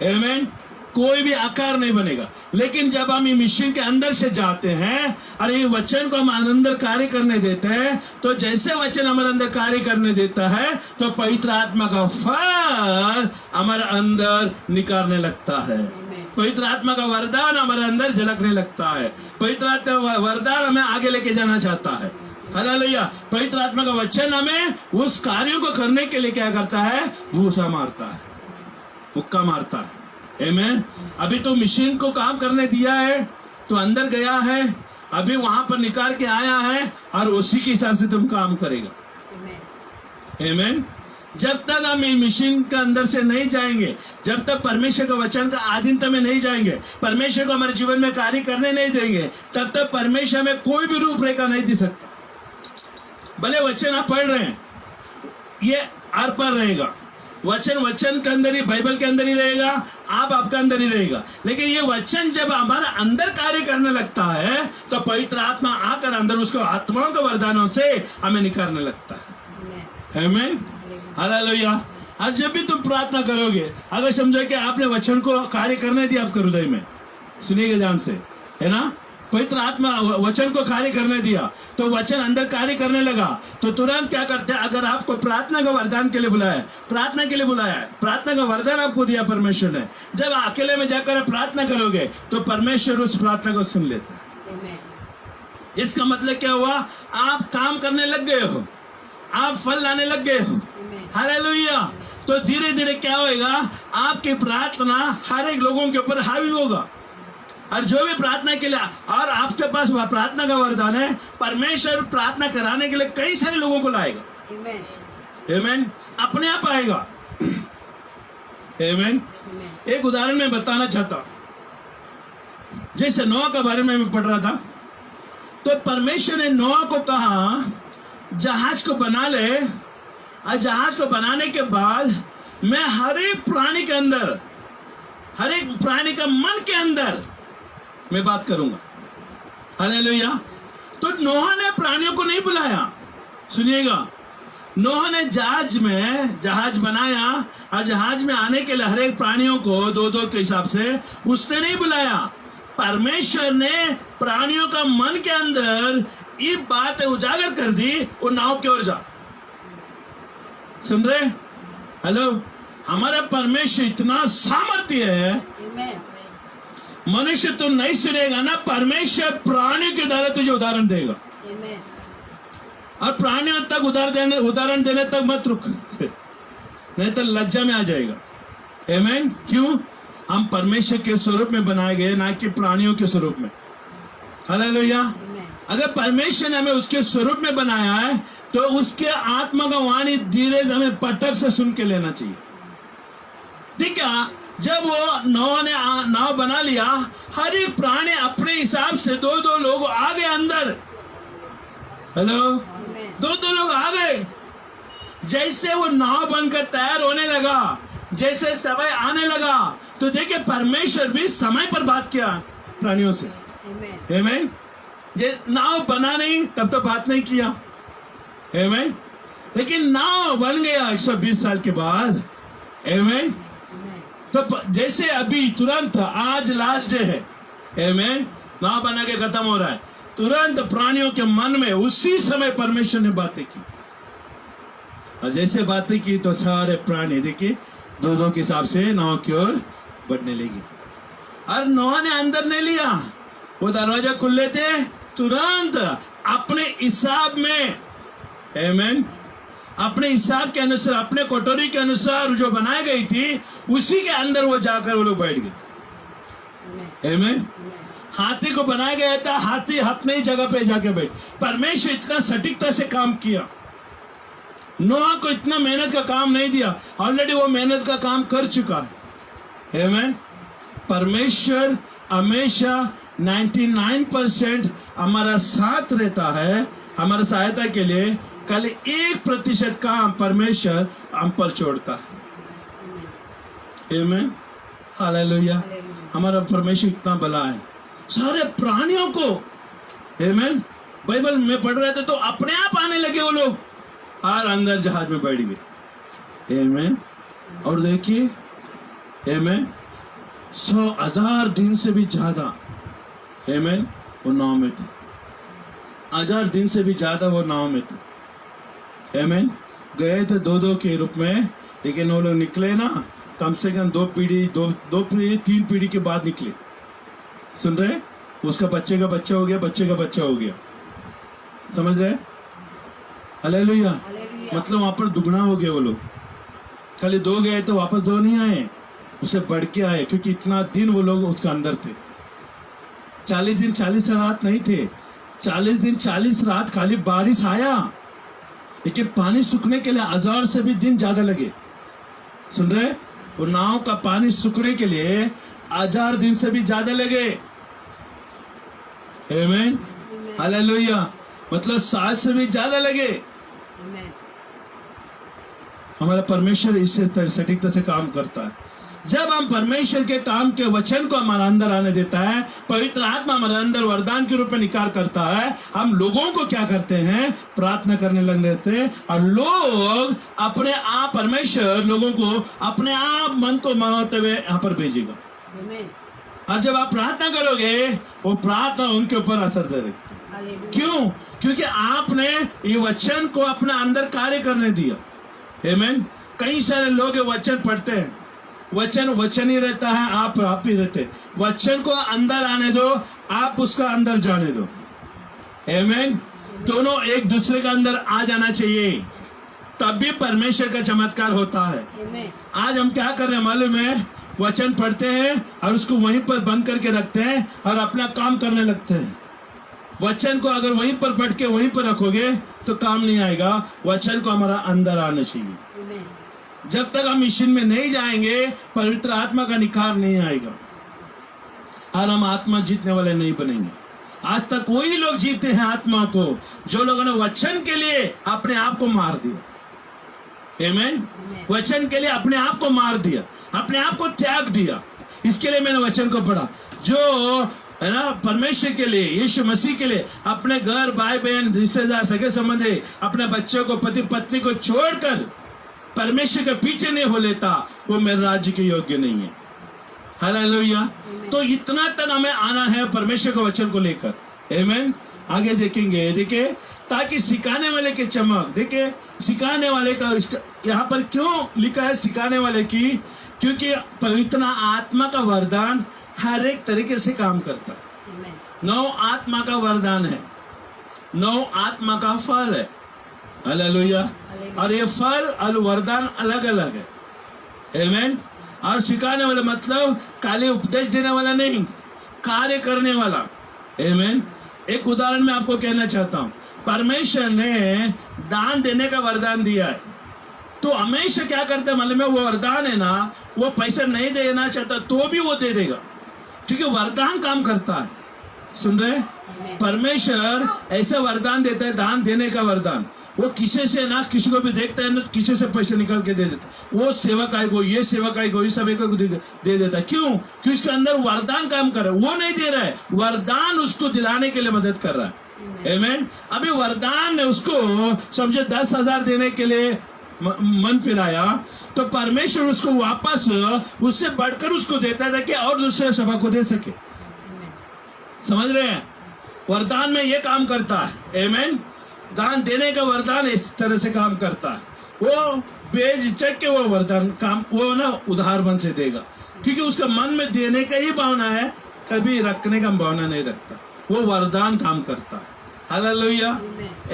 आमीन। कोई भी आकार नहीं बनेगा। लेकिन जब हम ये मिशन के अंदर से जाते हैं और ये वचन को हम अंदर कार्य करने देते हैं, तो जैसे वचन हमारे अंदर कार्य करने देता है, तो पवित्र आत्मा का फल हमारे अंदर निकारने लगता है। पवित्र आत्मा का वरदान हमारे अंदर झलकने लगता है। पवित्र आत्मा वरदान हमें आगे लेके जाना चाहता है। हालेलुया। पवित्र आत्मा का वचन हमें उस कार्यों को करने के लिए क्या करता है, भूसा मारता है, मुक्का मारता है। आमीन। अभी तो मिशन को काम करने दिया है, तो अंदर गया है, अभी वहां पर निकाल के आया है और उसी के हिसाब से तुम काम करेगा। आमीन। जब तक हम ये मिशन के अंदर से नहीं जाएंगे, जब तक परमेश्वर का वचन का आधीनता में नहीं जाएंगे, परमेश्वर को हमारे जीवन में कार्य करने नहीं देंगे, तब तक परमेश्वर में कोई भी रूपरेखा नहीं दे सकता। भले वचन आप पढ़ रहे हैं, ये आर पार रहेगा, वचन के अंदर ही, बाइबल के अंदर ही रहेगा, आप आपका अंदर ही रहेगा। लेकिन ये वचन जब हमारा अंदर कार्य करने लगता है, तो पवित्र आत्मा आकर अंदर उसको आत्माओं के वरदानों से हमें निकालने लगता है। आमीन। हालेलुया। आज जब भी तुम प्रार्थना करोगे, अगर समझो कि आपने वचन को कार्य करने दिया आपके हृदय में, सुनिएगा ध्यान से, है ना, पवित्र आत्मा वचन को कार्य करने दिया, तो वचन अंदर कार्य करने लगा, तो तुरंत क्या करते हैं, अगर आपको प्रार्थना का वरदान के लिए बुलाया है, प्रार्थना के लिए बुलाया है, प्रार्थना का वरदान आपको दिया परमेश्वर ने, जब अकेले में जाकर प्रार्थना करोगे तो परमेश्वर उस प्रार्थना को सुन लेता है। इसका मतलब क्या हुआ, आप काम करने लग गए हो, आप फल लाने लग गए हो। हालेलुया। तो धीरे धीरे क्या होएगा, आपकी प्रार्थना हर एक लोगों के ऊपर हावी होगा, और जो भी प्रार्थना के लिए, और आपके पास वह प्रार्थना का वरदान है, परमेश्वर प्रार्थना कराने के लिए कई सारे लोगों को लाएगा। आमीन। अपने आप आएगा। आमीन। एक उदाहरण मैं बताना चाहता हूं। जैसे नोआ के बारे में मैं पढ़ रहा था, तो परमेश्वर ने नोआ को कहा जहाज को बना ले, और जहाज को बनाने के बाद मैं हर एक प्राणी के अंदर, हर एक प्राणी का मन के अंदर मैं बात करूंगा। हालेलुया। तो नोह ने प्राणियों को नहीं बुलाया, सुनिएगा, नोह ने जहाज बनाया, और जहाज में आने के लिए हर एक प्राणियों को दो दो के हिसाब से उसने नहीं बुलाया। परमेश्वर ने प्राणियों का मन के अंदर ये बात उजागर कर दी, वो नाव की ओर जा। सुन रहे? हेलो, हमारा परमेश्वर इतना सामर्थ्य है, Amen. मनुष्य तुम नहीं सुनेगा ना, परमेश्वर प्राणियों के द्वारा तुझे उदाहरण देगा। Amen. और प्राणियों तक उदाहरण देने तक मत रुक, नहीं तो लज्जा में आ जाएगा। आमीन। क्यों? हम परमेश्वर के स्वरूप में बनाए गए, ना कि प्राणियों के स्वरूप में। हालेलुया। अगर परमेश्वर ने हमें उसके स्वरूप में बनाया है, तो उसके आत्मा का वाणी धीरे से हमें पटक से सुन के लेना चाहिए। ठीक है? जब वो नोह ने नाव बना लिया, हर एक प्राणी अपने हिसाब से दो दो लोग आ गए अंदर। हेलो, दो दो लोग आ गए। जैसे वो नाव बनकर तैयार होने लगा, जैसे समय आने लगा, तो देखिए परमेश्वर भी समय पर बात किया प्राणियों से। Amen. आमीन। जे नाव बना नहीं तब तो बात नहीं किया। आमीन। लेकिन नाव बन गया 120 साल के बाद। आमीन। Amen. तो जैसे अभी तुरंत आज लास्ट डे है, आमीन, नाव बना के खत्म हो रहा है, तुरंत प्राणियों के मन में उसी समय परमेश्वर ने बातें की, और जैसे बातें की तो सारे प्राणी देखिए दो दो के हिसाब से नाव की ओर बढ़ने लगी। और नोह ने अंदर नहीं लिया, वो दरवाजा खुले थे, तुरंत अपने हिसाब में, आमीन, अपने हिसाब के अनुसार, अपने कटोरी के अनुसार जो बनाई गई थी, उसी के अंदर वो जाकर वो लोग बैठ गए। Amen. आमीन। हाथी को बनाया गया था, हाथी अपने ही जगह पे जाके बैठ। परमेश्वर इतना सटीकता से काम किया, नोह को इतना मेहनत का काम नहीं दिया, ऑलरेडी वो मेहनत का काम कर चुका है। आमीन। परमेश्वर हमेशा 99% हमारा साथ रहता है, हमारा सहायता के लिए। कल 1% काम परमेश्वर हम पर छोड़ता है। आमीन। हालेलुया। हमारा परमेश्वर इतना भला है। सारे प्राणियों को, आमीन, बाइबल में पढ़ रहे थे तो अपने आप आने लगे वो लोग, और अंदर जहाज में बैठ गए। आमीन। और देखिए, आमीन, 100,000 दिन से भी ज्यादा, आमीन, वो नाव में थे। 1000 दिन से भी ज्यादा वो नाव में थे। आमीन। गए थे दो दो के रूप में, लेकिन वो लोग निकले ना, कम से कम 2 पीढ़ी 3 पीढ़ी के बाद निकले। सुन रहे? उसका बच्चे का बच्चा हो गया, बच्चे का बच्चा हो गया। समझ रहे? हालेलुया। Hallelujah. मतलब वहां पर दुगना हो गए वो लोग। खाली 2 गए तो वापस 2 नहीं आए, उसे बढ़ के आए, क्योंकि इतना दिन वो लोग उसके अंदर थे। 40 दिन 40 रात नहीं थे, 40 दिन 40 रात खाली बारिश आया, लेकिन पानी सूखने के लिए 1000 से भी दिन ज्यादा लगे। सुन रहे? वो नाव का पानी सूखने के लिए 1000 दिन से भी ज्यादा लगे। आमीन। हालेलुया। मतलब साल से भी ज्यादा लगे। Amen. हमारा परमेश्वर इससे सटीकता से काम करता है। जब हम परमेश्वर के काम के वचन को हमारे अंदर आने देता है, पवित्र आत्मा हमारे अंदर वरदान के रूप में निकार करता है, हम लोगों को क्या करते हैं? प्रार्थना करने लग जाते हैं, और लोग अपने आप, परमेश्वर लोगों को अपने आप मन को मानते हुए यहाँ पर भेजेगा। Amen. और जब आप प्रार्थना करोगे, वो प्रार्थना उनके ऊपर असर करेगी। Hallelujah. क्यों? क्योंकि आपने ये वचन को अपने अंदर कार्य करने दिया। आमीन। कई सारे लोग ये वचन पढ़ते हैं, वचन ही रहता है, आप ही रहते। वचन को अंदर आने दो, आप उसका अंदर जाने दो। आमीन। दोनों एक दूसरे का अंदर आ जाना चाहिए, तब भी परमेश्वर का चमत्कार होता है। Amen. आज हम क्या कर रहे हैं मालूम है? वचन पढ़ते हैं और उसको वहीं पर बंद करके रखते हैं और अपना काम करने लगते हैं। वचन को अगर वहीं पर पढ़ के वहीं पर रखोगे तो काम नहीं आएगा। वचन को हमारा अंदर आना चाहिए। Amen. जब तक हम मिशन में नहीं जाएंगे, पवित्र आत्मा का निखार नहीं आएगा, और हम आत्मा जीतने वाले नहीं बनेंगे। आज तक वही लोग जीते हैं आत्मा को जो लोगों ने वचन के लिए अपने आप को मार दिया। आमीन। वचन के लिए अपने आप को मार दिया, अपने आप को त्याग दिया। इसके लिए मैंने वचन को पढ़ा, जो है ना परमेश्वर के लिए, यीशु मसीह के लिए अपने घर, भाई बहन, रिश्तेदार, सगे संबंधी, अपने बच्चों को, पति पत्नी को छोड़कर परमेश्वर के पीछे नहीं हो लेता, वो मेरे राज्य के योग्य नहीं है। हालेलुया। तो इतना तक हमें आना है परमेश्वर के वचन को लेकर। आमीन। आगे देखेंगे, देखिए, ताकि सिखाने वाले की चमक, देखिए सिखाने वाले का यहाँ पर क्यों लिखा है सिखाने वाले की, क्योंकि पवित्र आत्मा का वरदान हर एक तरीके से काम करता है। 9 आत्मा का वरदान है, 9 आत्मा का फल है। हालेलुया। और ये फल और वरदान अलग अलग है। आमीन। और सिखाने वाला मतलब खाली उपदेश देने वाला नहीं, कार्य करने वाला। आमीन। एक उदाहरण मैं आपको कहना चाहता हूँ, परमेश्वर ने दान देने का वरदान दिया है, तो हमेशा क्या करते हैं मतलब में, वो वरदान है ना, वो पैसा नहीं देना चाहता तो भी वो दे देगा, क्योंकि वरदान काम करता है। सुन रहे? परमेश्वर ऐसा वरदान देता है, दान देने का वरदान, वो किसी से ना, किसी को भी देखता है ना, किसी से पैसे निकाल के दे देता है। वो सेवकाई को, ये सेवकाई को, इस सभी को दे देता है। क्यों? क्योंकि उसके अंदर वरदान काम कर रहा है। वो नहीं दे रहा है, वरदान उसको दिलाने के लिए मदद कर रहा है। आमीन। अभी वरदान ने उसको समझे 10,000 देने के लिए मन फिराया, तो परमेश्वर उसको वापस उससे बढ़कर उसको देता है कि और दूसरे सभा को दे सके। समझ रहे हैं? वरदान में ये काम करता है। आमीन। दान देने का वरदान इस तरह से काम करता है, वो बेझिझक के वो वरदान काम वो ना उधार मन से देगा, क्योंकि उसका मन में देने का ही भावना है, कभी रखने का भावना नहीं रखता। वो वरदान काम करता है। हालेलुया।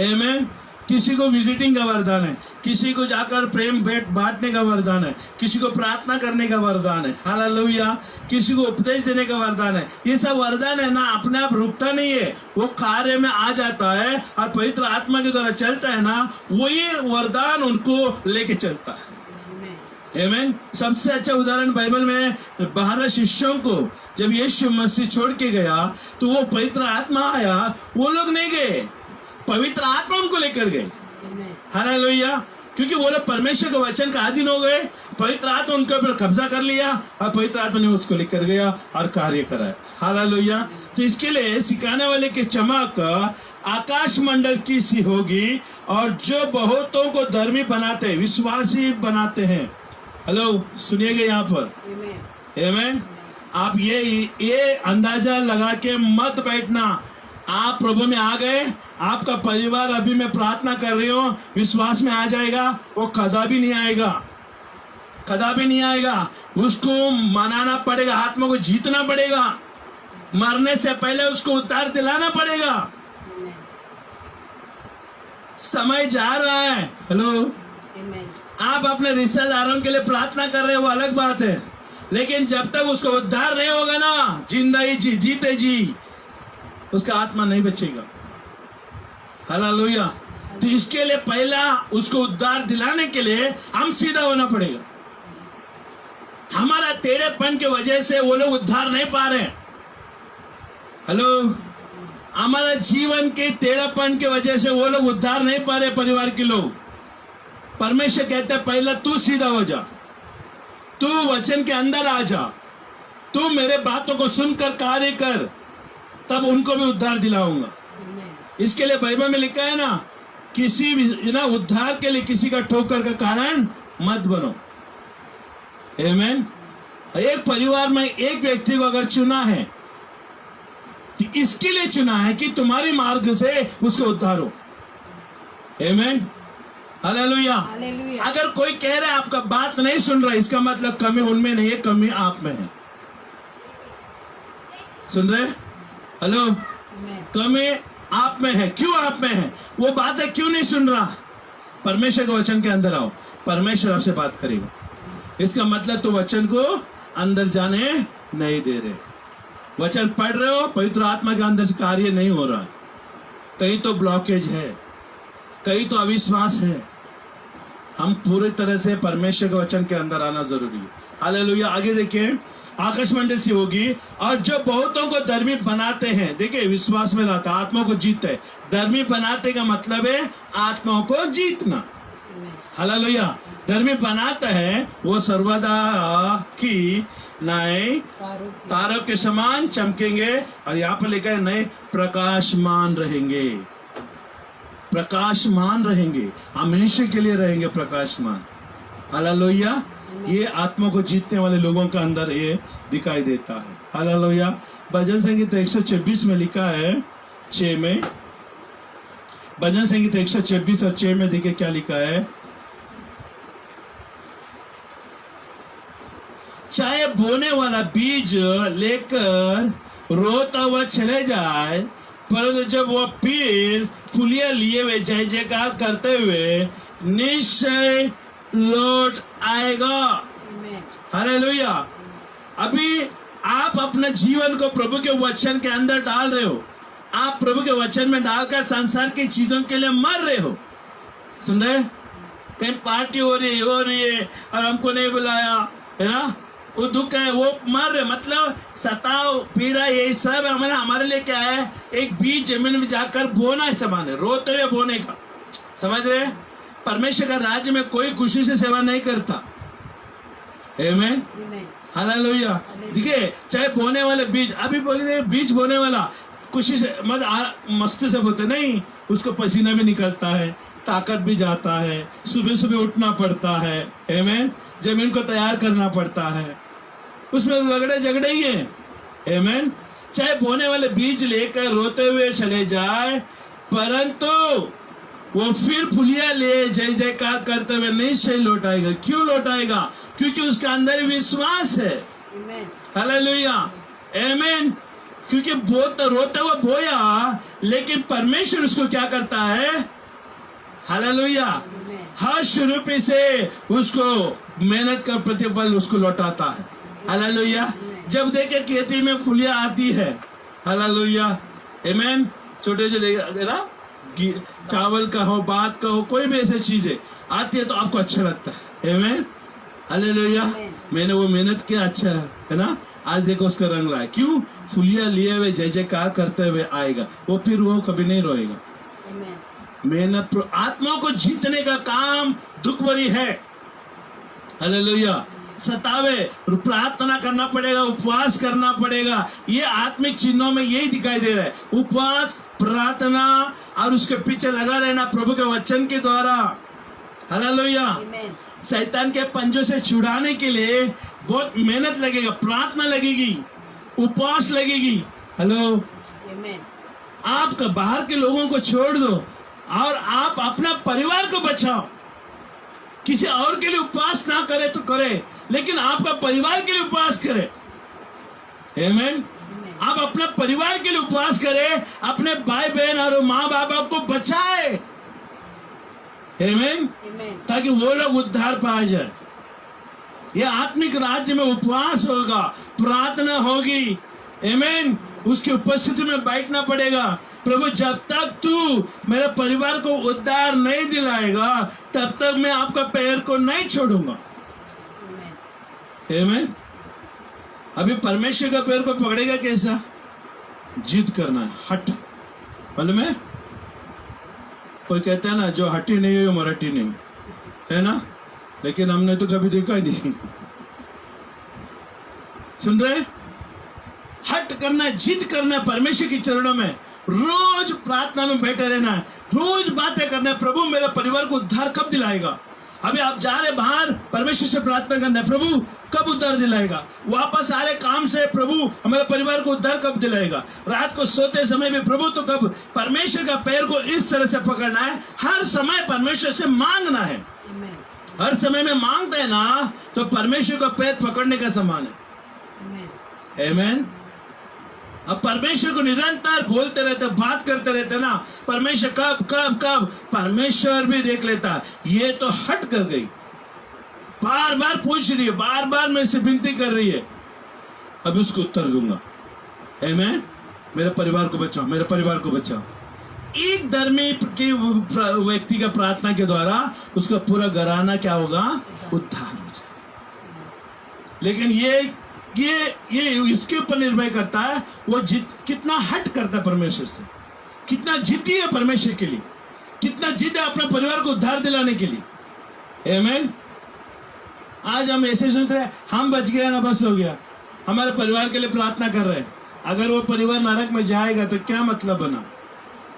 आमीन। किसी को विजिटिंग का वरदान है, किसी को जाकर प्रेम भेंट बांटने का वरदान है, किसी को प्रार्थना करने का वरदान है। हालेलुया। किसी को उपदेश देने का वरदान है। ये सब वरदान है ना, अपने आप रुकता नहीं है, वो कार्य में आ जाता है और पवित्र आत्मा के द्वारा चलता है ना, वही वरदान उनको लेके चलता है। आमीन। सबसे अच्छा उदाहरण बाइबल में 12 शिष्यों को जब यीशु मसीह छोड़ के गया, तो वो पवित्र आत्मा आया, वो लोग नहीं गए, पवित्र आत्मा उनको लेकर गए। हालेलुया। क्योंकि वो लोग परमेश्वर के वचन का अधीन हो गए, पवित्र आत्मा उनके ऊपर कब्जा कर लिया और पवित्र आत्मा ने उसको लेकर गया और कार्य कराया। हालेलुया। तो इसके लिए सिखाने वाले की चमक आकाश मंडल की सी होगी, और जो बहुतों को धर्मी बनाते हैं, विश्वासी बनाते हैं। हेलो, सुनिएगा यहाँ पर। आमीन। आप ये अंदाजा लगा के मत बैठना, आप प्रभु में आ गए, आपका परिवार, अभी मैं प्रार्थना कर रही हूँ, विश्वास में आ जाएगा, वो कदापि नहीं आएगा, कदापि नहीं आएगा। उसको मनाना पड़ेगा, आत्मा को जीतना पड़ेगा, मरने से पहले उसको उद्धार दिलाना पड़ेगा। समय जा रहा है। हेलो। आप अपने रिश्तेदारों के लिए प्रार्थना कर रहे हो, वो अलग बात है, लेकिन जब तक उसको उद्धार नहीं होगा ना, जिंदगी जीते जी उसका आत्मा नहीं बचेगा। हालेलुया। तो इसके लिए पहला उसको उद्धार दिलाने के लिए हम सीधा होना पड़ेगा। हमारा टेढ़ेपन की वजह से वो लोग उद्धार नहीं पा रहे। हेलो। हमारा जीवन के टेढ़ेपन की वजह से वो लोग उद्धार नहीं पा रहे, परिवार के लोग। परमेश्वर कहते हैं पहला तू सीधा हो जा, तू वचन के अंदर आ जा, तू मेरे बातों को सुनकर कार्य कर, तब उनको भी उद्धार दिलाऊंगा। इसके लिए बाइबल में लिखा है ना, किसी भी ना उद्धार के लिए किसी का ठोकर का कारण मत बनो। आमीन। एक परिवार में एक व्यक्ति को अगर चुना है, कि इसके लिए चुना है कि तुम्हारी मार्ग से उसको उद्धार हो। आमीन। हालेलुया। अगर कोई कह रहा है आपका बात नहीं सुन रहा, इसका मतलब कमी उनमें नहीं है, कमी आप में है। सुन रहे? हेलो। कमी आप में है। क्यों आप में है? वो बात है क्यों नहीं सुन रहा? परमेश्वर के वचन के अंदर आओ, परमेश्वर आपसे बात करेगा। इसका मतलब तो वचन को अंदर जाने नहीं दे रहे, वचन पढ़ रहे हो, पवित्र आत्मा के अंदर से कार्य नहीं हो रहा, कहीं तो ब्लॉकेज है, कहीं तो अविश्वास है। हम पूरी तरह से परमेश्वर के वचन के अंदर आना जरूरी है। हालेलुया। आगे देखिए, आकाश मंडल से होगी। और जो बहुतों को धर्मी बनाते हैं, देखिए विश्वास में लाता, आत्मा को जीतते है। धर्मी बनाते का मतलब है आत्मा को जीतना। हालेलुया। धर्मी बनाता है वो सर्वदा की नए तारों के समान चमकेंगे। और यहाँ पर लिखा है नए प्रकाशमान रहेंगे। प्रकाशमान रहेंगे, हमेशा के लिए रहेंगे प्रकाशमान। हालेलुया। ये आत्मा को जीतने वाले लोगों का अंदर ये दिखाई देता है। हालेलुया। भजन संगीता 126 में लिखा है 6 में, भजन संगीता 126 और 6 में देखिए क्या लिखा है। चाहे बोने वाला बीज लेकर रोता हुआ चले जाए, परंतु जब वो पेड़ फुलिया लिए हुए जय जयकार करते हुए निश्चय लौट आएगा। हालेलुया। अभी आप अपने जीवन को प्रभु के वचन के अंदर डाल रहे हो। आप प्रभु के वचन में डालकर संसार की चीजों के लिए मर रहे हो। सुन रहे? कहीं पार्टी हो रही है और हमको नहीं बुलाया, है ना, वो दुख है, वो मर रहे। मतलब सताव पीड़ा यही सब हमारे लिए क्या है, एक बीज जमीन में जाकर बोना है, समान है, रोते हुए बोने का। समझ रहे? परमेश्वर का राज्य में कोई खुशी से सेवा नहीं करता। आमीन। हालेलुया। देखिए चाहे बोने वाले बीज, अभी बोले बीज बोने वाला खुशी से मस्ती से बोते नहीं, उसको पसीना भी निकलता है, ताकत भी जाता है, सुबह सुबह उठना पड़ता है। आमीन। जमीन को तैयार करना पड़ता है, उसमें रगड़े झगड़े ही है। आमीन। चाहे बोने वाले बीज लेकर रोते हुए चले जाए, परंतु वो फिर फुलिया ले जय जयकार करते हुए निश्चय लौट आएगा। क्यों लौट आएगा? क्योंकि उसका अंदर विश्वास है। हालेलुया। आमीन। क्योंकि रोते हुए बोया, लेकिन परमेश्वर उसको क्या करता है? हालेलुया। हर्ष रूपी से उसको मेहनत का प्रतिफल उसको लौटाता है। हालेलुया। जब देखे खेती में फुलिया आती है, हालेलुया, आमीन, छोटे जो चावल का हो, बात का हो, कोई भी ऐसी चीजें आती है तो आपको अच्छा लगता है। आमीन। हालेलुया। मैंने वो मेहनत किया, अच्छा है ना, आज देखो उसका रंग लाया। क्यों? फुलिया लिए हुए जय जयकार करते हुए आएगा, वो फिर वो कभी नहीं रोएगा। मेहनत, आत्मा को जीतने का काम दुख भरी है। हालेलुया। सतावे, प्रार्थना करना पड़ेगा, उपवास करना पड़ेगा। ये आत्मिक चिन्हों में यही दिखाई दे रहा है, उपवास, प्रार्थना और उसके पीछे लगा रहना प्रभु के वचन के द्वारा। हालेलुया। शैतान के पंजों से छुड़ाने के लिए बहुत मेहनत लगेगा, प्रार्थना लगेगी, उपवास लगेगी। हेलो। आपका बाहर के लोगों को छोड़ दो और आप अपना परिवार को बचाओ। किसी और के लिए उपवास ना करे तो करे, लेकिन आपका परिवार के लिए उपवास करे। आमीन। आप अपना परिवार के लिए उपवास करें, अपने भाई बहन और माँ बाप को बचाए। आमीन। ताकि वो लोग उद्धार पाए जाए। ये आत्मिक राज्य में उपवास होगा, प्रार्थना होगी। आमीन। उसकी उपस्थिति में बैठना पड़ेगा। प्रभु जब तक तू मेरे परिवार को उद्धार नहीं दिलाएगा, तब तक मैं आपका पैर को नहीं छोड़ूंगा। आमीन। अभी परमेश्वर का पैर को पकड़ेगा कैसा? जिद करना है, हट। मालूम है? कोई कहता है ना, जो हटी नहीं है वो मराठी नहीं है ना, लेकिन हमने तो कभी देखा ही नहीं। सुन रहे? हट करना, जिद करना परमेश्वर के चरणों में, रोज प्रार्थना में बैठे रहना है, रोज बातें करना है। प्रभु मेरे परिवार को उद्धार कब दिलाएगा? अभी आप जा रहे बाहर, परमेश्वर से प्रार्थना करना है, प्रभु कब उद्धार दिलाएगा? वापस आ रहे काम से, प्रभु हमारे परिवार को उद्धार कब दिलाएगा? रात को सोते समय भी, प्रभु तो कब? परमेश्वर का पैर को इस तरह से पकड़ना है, हर समय परमेश्वर से मांगना है। हर समय में मांगते हैं ना, तो परमेश्वर का पैर पकड़ने का समान है। आमीन। अब परमेश्वर को निरंतर बोलते रहते, बात करते रहते ना, परमेश्वर कब कब कब, परमेश्वर भी देख लेता है ये तो हट कर गई, बार बार पूछ रही है, बार बार मेरे से विनती कर रही है, अब उसको उत्तर दूंगा। आमीन। मेरे परिवार को बचाओ, मेरे परिवार को बचाओ। एक धर्मी के व्यक्ति का प्रार्थना के द्वारा उसका पूरा घराना क्या होगा? उद्धार हो जाए। लेकिन ये ये इसके ऊपर निर्भर करता है वो कितना हट करता है परमेश्वर से, कितना जिद्दी है परमेश्वर के लिए, कितना जिद है अपने परिवार को उद्धार दिलाने के लिए। आमीन। आज हम ऐसे सोच रहे हैं हम बच गए ना, बस हो गया, हमारे परिवार के लिए प्रार्थना कर रहे हैं। अगर वो परिवार नरक में जाएगा तो क्या मतलब बना,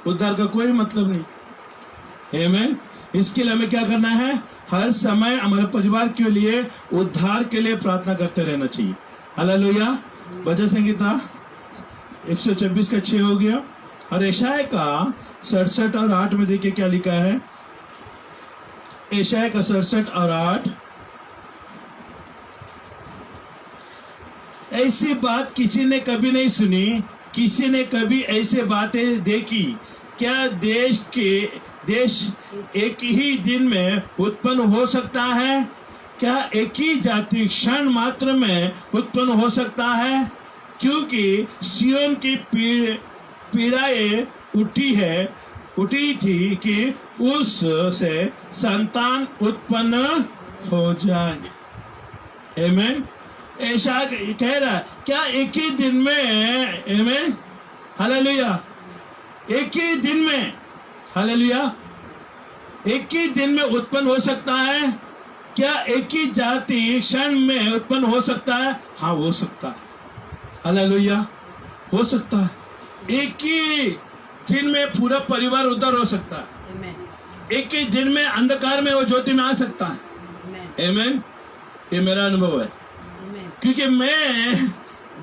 उद्धार का कोई मतलब नहीं। आमीन। इसके लिए हमें क्या करना है, हर समय हमारे परिवार के लिए उद्धार के लिए प्रार्थना करते रहना चाहिए। हालेलुया। भजन संहिता 126 का 6 हो गया। और यशायाह का 67 और 8 में देखिए क्या लिखा है। यशायाह का 67 और 8, ऐसी बात किसी ने कभी नहीं सुनी, किसी ने कभी ऐसे बातें देखी क्या देश एक ही दिन में उत्पन्न हो सकता है? क्या एक ही जाति क्षण मात्र में उत्पन्न हो सकता है? क्योंकि सियोन की पीड़ाएं उठी थी कि उससे संतान उत्पन्न हो जाए। आमीन। ऐसा कह रहा है, क्या एक ही दिन में, आमीन, हालेलुया, एक ही दिन में, हालेलुया, एक ही दिन में उत्पन्न हो सकता है? क्या एक ही जाति क्षण में उत्पन्न हो सकता है? हाँ, हो सकता है। हालेलुया, हो सकता है। एक ही दिन में पूरा परिवार उद्धार हो सकता है। एक ही दिन में अंधकार में वो ज्योति में आ सकता है। आमीन। ये मेरा अनुभव है, क्योंकि मैं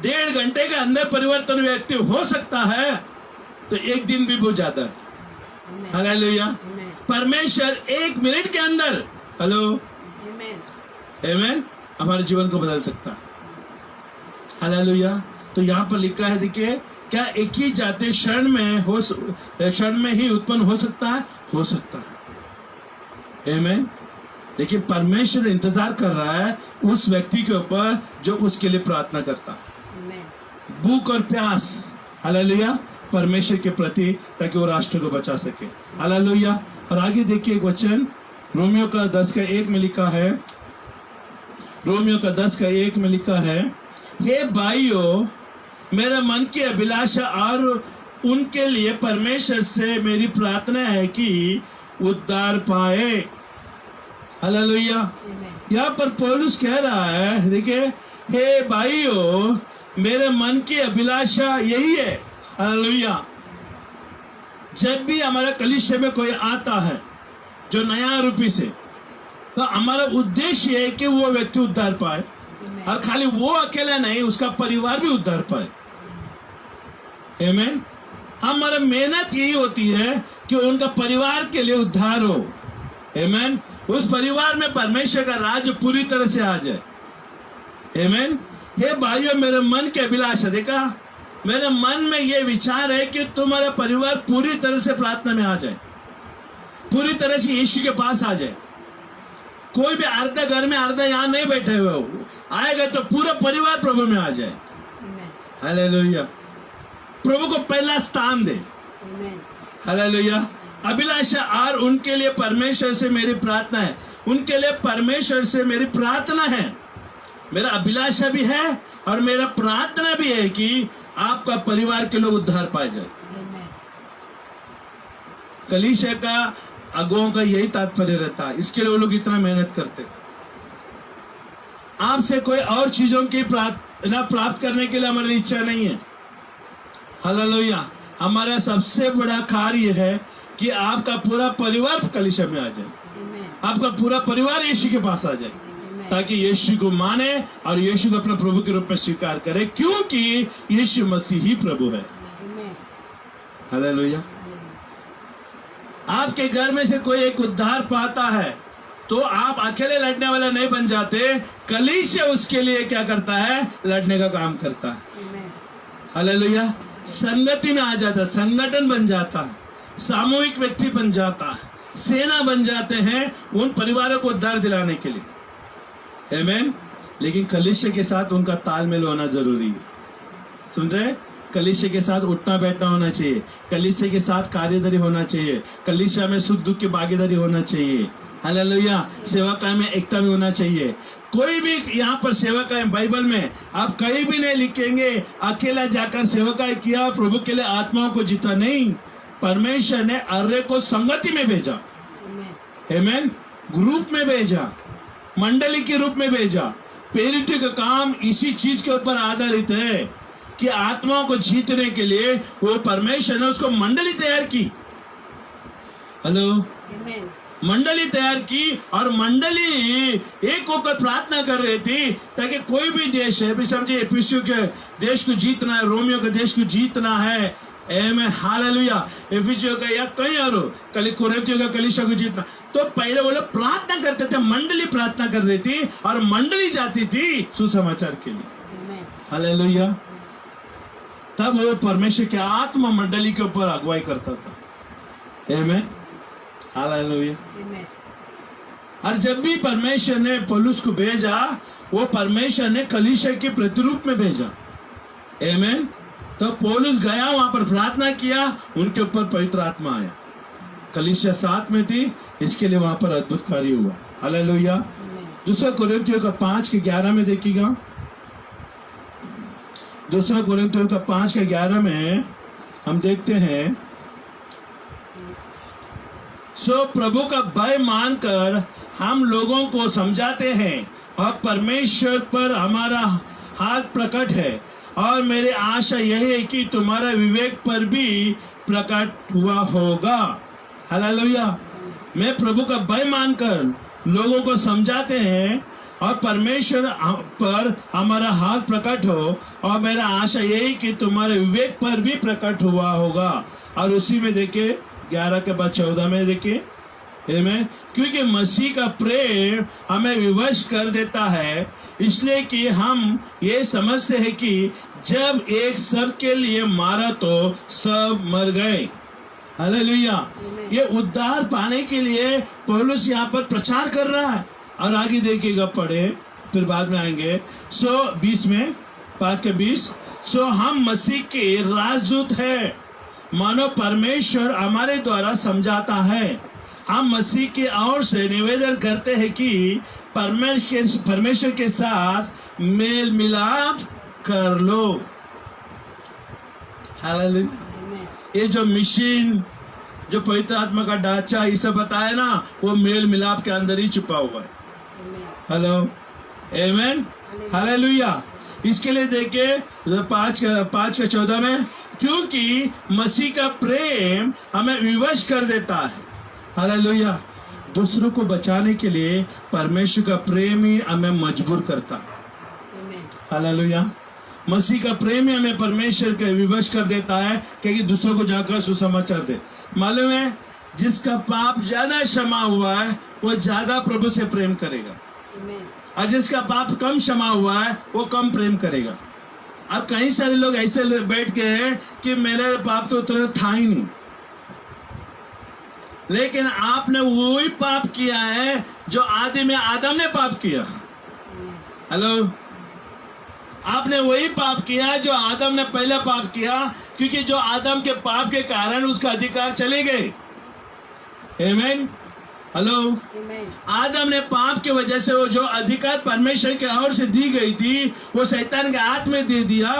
1.5 घंटे के अंदर परिवर्तन व्यक्ति हो सकता है तो एक दिन भी बहुत ज्यादा है। हालेलुया। परमेश्वर 1 मिनट के अंदर, हेलो, आमीन, हमारे जीवन को बदल सकता है। हालेलुया। तो यहाँ पर लिखा है, देखिए, क्या एक ही जाति क्षण में ही उत्पन्न हो सकता है? हो सकता है। आमीन। लेकिन परमेश्वर इंतजार कर रहा है उस व्यक्ति के ऊपर जो उसके लिए प्रार्थना करता है, भूख और प्यास, हालेलुया, परमेश्वर के प्रति, ताकि वो राष्ट्र को बचा सके। हालेलुया। और आगे देखिए एक वचन रोमियो का 10:1 में लिखा है। रोमियो का 10:1 में लिखा है, हे भाइयों, मेरे मन की अभिलाषा और उनके लिए परमेश्वर से मेरी प्रार्थना है कि उद्धार पाए। हालेलुया। यहाँ पर पौलुस कह रहा है, देखिए, हे भाइयों, मेरे मन की अभिलाषा यही है। हालेलुया। जब भी हमारे कलीसिया में कोई आता है जो नया रूपी से, तो हमारा उद्देश्य है कि वो व्यक्ति उद्धार पाए, और खाली वो अकेला नहीं, उसका परिवार भी उद्धार पाए। आमीन। हमारा मेहनत यही होती है कि उनका परिवार के लिए उद्धार हो। आमीन। उस परिवार में परमेश्वर का राज्य पूरी तरह से आ जाए। आमीन। हे भाइयों, मेरे मन के अभिलाषा, देखा, मेरे मन में ये विचार है कि तुम्हारा परिवार पूरी तरह से प्रार्थना में आ जाए, पूरी तरह से यीशु के पास आ जाए। कोई भी आधा घर में, आधा यहाँ नहीं बैठे हुए हो, आएगा तो पूरा परिवार प्रभु में आ जाए। हालेलुया। प्रभु को पहला स्थान दे। हालेलुया। अभिलाषा और उनके लिए परमेश्वर से मेरी प्रार्थना है, उनके लिए परमेश्वर से मेरी प्रार्थना है। मेरा अभिलाषा भी है और मेरा प्रार्थना भी है कि आपका परिवार के लोग उद्धार पाए जाए। कलीसिया का अगुओं का यही तात्पर्य रहता है, इसके लिए वो लोग इतना मेहनत करते। आपसे कोई और चीजों की प्राप्त करने के लिए हमारी इच्छा नहीं है। हालेलुया। हमारा सबसे बड़ा कार्य है कि आपका पूरा परिवार कलीसिया में आ जाए, आपका पूरा परिवार यीशु के पास आ जाए, ताकि यीशु को माने और यीशु को अपने प्रभु के रूप में स्वीकार करे, क्योंकि यीशु मसीह ही प्रभु है। हालेलुया। आपके घर में से कोई एक उद्धार पाता है तो आप अकेले लड़ने वाला नहीं बन जाते, कलीसिया उसके लिए क्या करता है? लड़ने का काम करता है। हालेलुया। संगति में आ जाता, संगठन बन जाता, सामूहिक व्यक्ति बन जाता, सेना बन जाते हैं उन परिवारों को उद्धार दिलाने के लिए। आमीन। लेकिन कलीसिया के साथ उनका तालमेल होना जरूरी है। सुन रहे? कलीसिया के साथ उठना बैठना होना चाहिए, कलीसिया के साथ कार्यदारी होना चाहिए, कलीसिया में सुख दुख की भागीदारी होना चाहिए। हालेलुया। सेवकाई में एकता भी होना चाहिए। कोई भी यहाँ पर सेवकाई बाइबल में आप कहीं भी नहीं लिखेंगे अकेला जाकर सेवकाई किया प्रभु के लिए आत्माओं को जीता, नहीं। परमेश्वर ने अर्रे को संगति में भेजा, आमेन, ग्रुप में भेजा, मंडली के रूप में भेजा। प्रेरित का काम इसी चीज के ऊपर आधारित है कि आत्माओं को जीतने के लिए वो परमेश्वर ने उसको मंडली तैयार की। हेलो, मंडली तैयार की और मंडली एक होकर प्रार्थना कर रही थी ताकि कोई भी देश है, भी समझे, एफिसियों के देश को जीतना है, रोमियो के देश को जीतना है, आमेन, हालेलुया, एफिसियों का या कहीं और कोरिन्थियों का कलीसिया को जीतना। तो पहले वो लोग प्रार्थना करते थे, मंडली प्रार्थना कर रही थी और मंडली जाती थी सुसमाचार के लिए, हालेलुया। तब वो परमेश्वर के आत्मा मंडली के ऊपर अगुवाई करता था, आमेन, हालेलुया। और जब भी परमेश्वर ने पौलुस को भेजा, वो परमेश्वर ने कलीसिया के प्रतिरूप में भेजा, आमेन। तो पौलुस गया, वहां पर प्रार्थना किया, उनके ऊपर पवित्र आत्मा आया, कलीसिया साथ में थी, इसके लिए वहां पर अद्भुत कार्य हुआ, हालेलुया। दूसरा कोरिन्थियों का 5:11 में देखिएगा, दूसरा कोरिन्थियों का 5:11 में हम देखते हैं, सो प्रभु का भय मानकर हम लोगों को समझाते हैं और परमेश्वर पर हमारा हाथ प्रकट है, और मेरी आशा यही है कि तुम्हारा विवेक पर भी प्रकट हुआ होगा, हालेलुया। मैं प्रभु का भय मानकर लोगों को समझाते हैं और परमेश्वर पर हमारा हाथ प्रकट हो, और मेरा आशा यही कि तुम्हारे विवेक पर भी प्रकट हुआ होगा। और उसी में देखिए 11 के बाद 14 में देखिए, आमेन, क्योंकि मसीह का प्रेम हमें विवश कर देता है, इसलिए कि हम ये समझते हैं कि जब एक सब के लिए मारा तो सब मर गए, हालेलुया। ये उद्धार पाने के लिए पौलुस यहाँ पर प्रचार कर रहा है। और आगे देखिएगा, पढ़े फिर बाद में आएंगे। 20 में 5:20, सो हम मसीह के राजदूत है, मानो परमेश्वर हमारे द्वारा समझाता है। हम मसीह की ओर से निवेदन करते हैं कि परमेश्वर के साथ मेल मिलाप कर लो, हालेलुया। ये जो मिशन, जो पवित्र आत्मा का ढांचा ये सब बताया ना, वो मेल मिलाप के अंदर ही छुपा हुआ है, हेलो, आमेन, हालेलुया। इसके लिए देखिए 5:14 में, क्योंकि मसीह का प्रेम हमें विवश कर देता है, हालेलुया। दूसरों को बचाने के लिए परमेश्वर का प्रेम ही हमें मजबूर करता है, हालेलुया। मसीह का प्रेम ही हमें परमेश्वर के विवश कर देता है कि दूसरों को जाकर सुसमाचार दे। मालूम है, जिसका पाप ज्यादा क्षमा हुआ है वो ज्यादा प्रभु से प्रेम करेगा, और जिसका पाप कम क्षमा हुआ है वो कम प्रेम करेगा। अब कई सारे लोग ऐसे बैठ गए हैं कि मेरे पाप तो उतना था ही नहीं, लेकिन आपने वही पाप किया है जो आदि में आदम ने पाप किया, हेलो। आपने वही पाप किया जो आदम ने पहले पाप किया, क्योंकि जो आदम के पाप के कारण उसका अधिकार चले गए, आमीन, हेलो। आदम ने पाप की वजह से वो जो अधिकार परमेश्वर के ओर से दी गई थी वो शैतान के हाथ में दे दिया,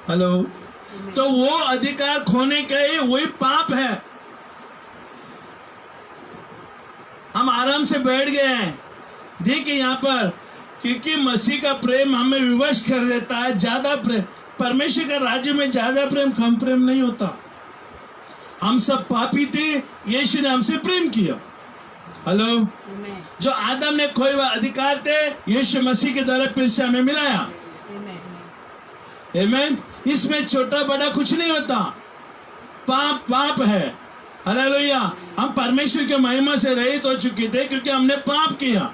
हेलो। तो वो अधिकार खोने का ही वही पाप है। हम आराम से बैठ गए हैं, देखिए यहाँ पर, क्योंकि मसीह का प्रेम हमें विवश कर देता है। ज्यादा प्रेम, परमेश्वर का राज्य में ज्यादा प्रेम कम प्रेम नहीं होता। हम सब पापी थे, यीशु ने हमसे प्रेम किया, हेलो। जो आदम ने खोए हुए अधिकार थे यीशु मसीह के द्वारा फिर से हमें मिलाया, आमीन। इसमें छोटा बड़ा कुछ नहीं होता, पाप पाप है, हालेलुया। हम परमेश्वर के महिमा से रहित हो चुके थे क्योंकि हमने पाप किया।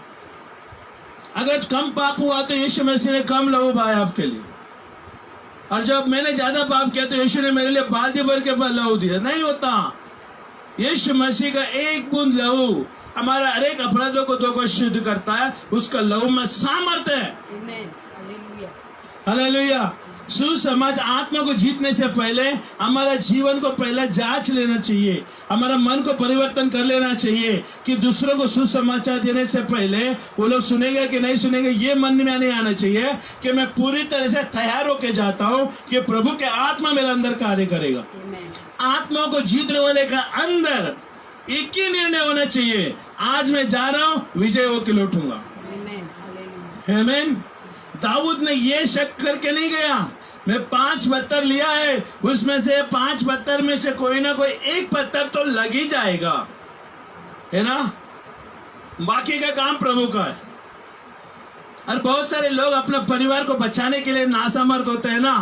अगर कम पाप हुआ तो यीशु मसीह ने कम लहू बहाया आपके लिए, और जब मैंने ज्यादा पाप किया तो यीशु ने मेरे लिए बाल्टी भर के लहू दिया। नहीं होता, यीशु मसीह का एक बूंद लहू हमारा हर एक अपराधों को धो शुद्ध करता है। उसका लहू में सामर्थ्य है, हालेलुया। सुसमाचार आत्मा को जीतने से पहले हमारा जीवन को पहले जांच लेना चाहिए, हमारा मन को परिवर्तन कर लेना चाहिए कि दूसरों को सुसमाचार देने से पहले वो लोग सुनेंगे कि नहीं सुनेंगे, ये मन में नहीं आना चाहिए कि मैं पूरी तरह से तैयार होके जाता हूँ कि प्रभु के आत्मा मेरे अंदर कार्य करेगा। आत्मा को जीतने वाले का अंदर एक ही निर्णय होना चाहिए, आज मैं जा रहा हूँ, विजय होकर लौटूंगा। आमीन। दाऊद ने ये शक करके नहीं गया, मैं 5 पत्थर लिया है, उसमें से 5 पत्थर में से कोई ना कोई एक पत्थर तो लग ही जाएगा, है ना, बाकी का काम प्रभु का है। और बहुत सारे लोग अपने परिवार को बचाने के लिए नासमर्थ होते हैं ना,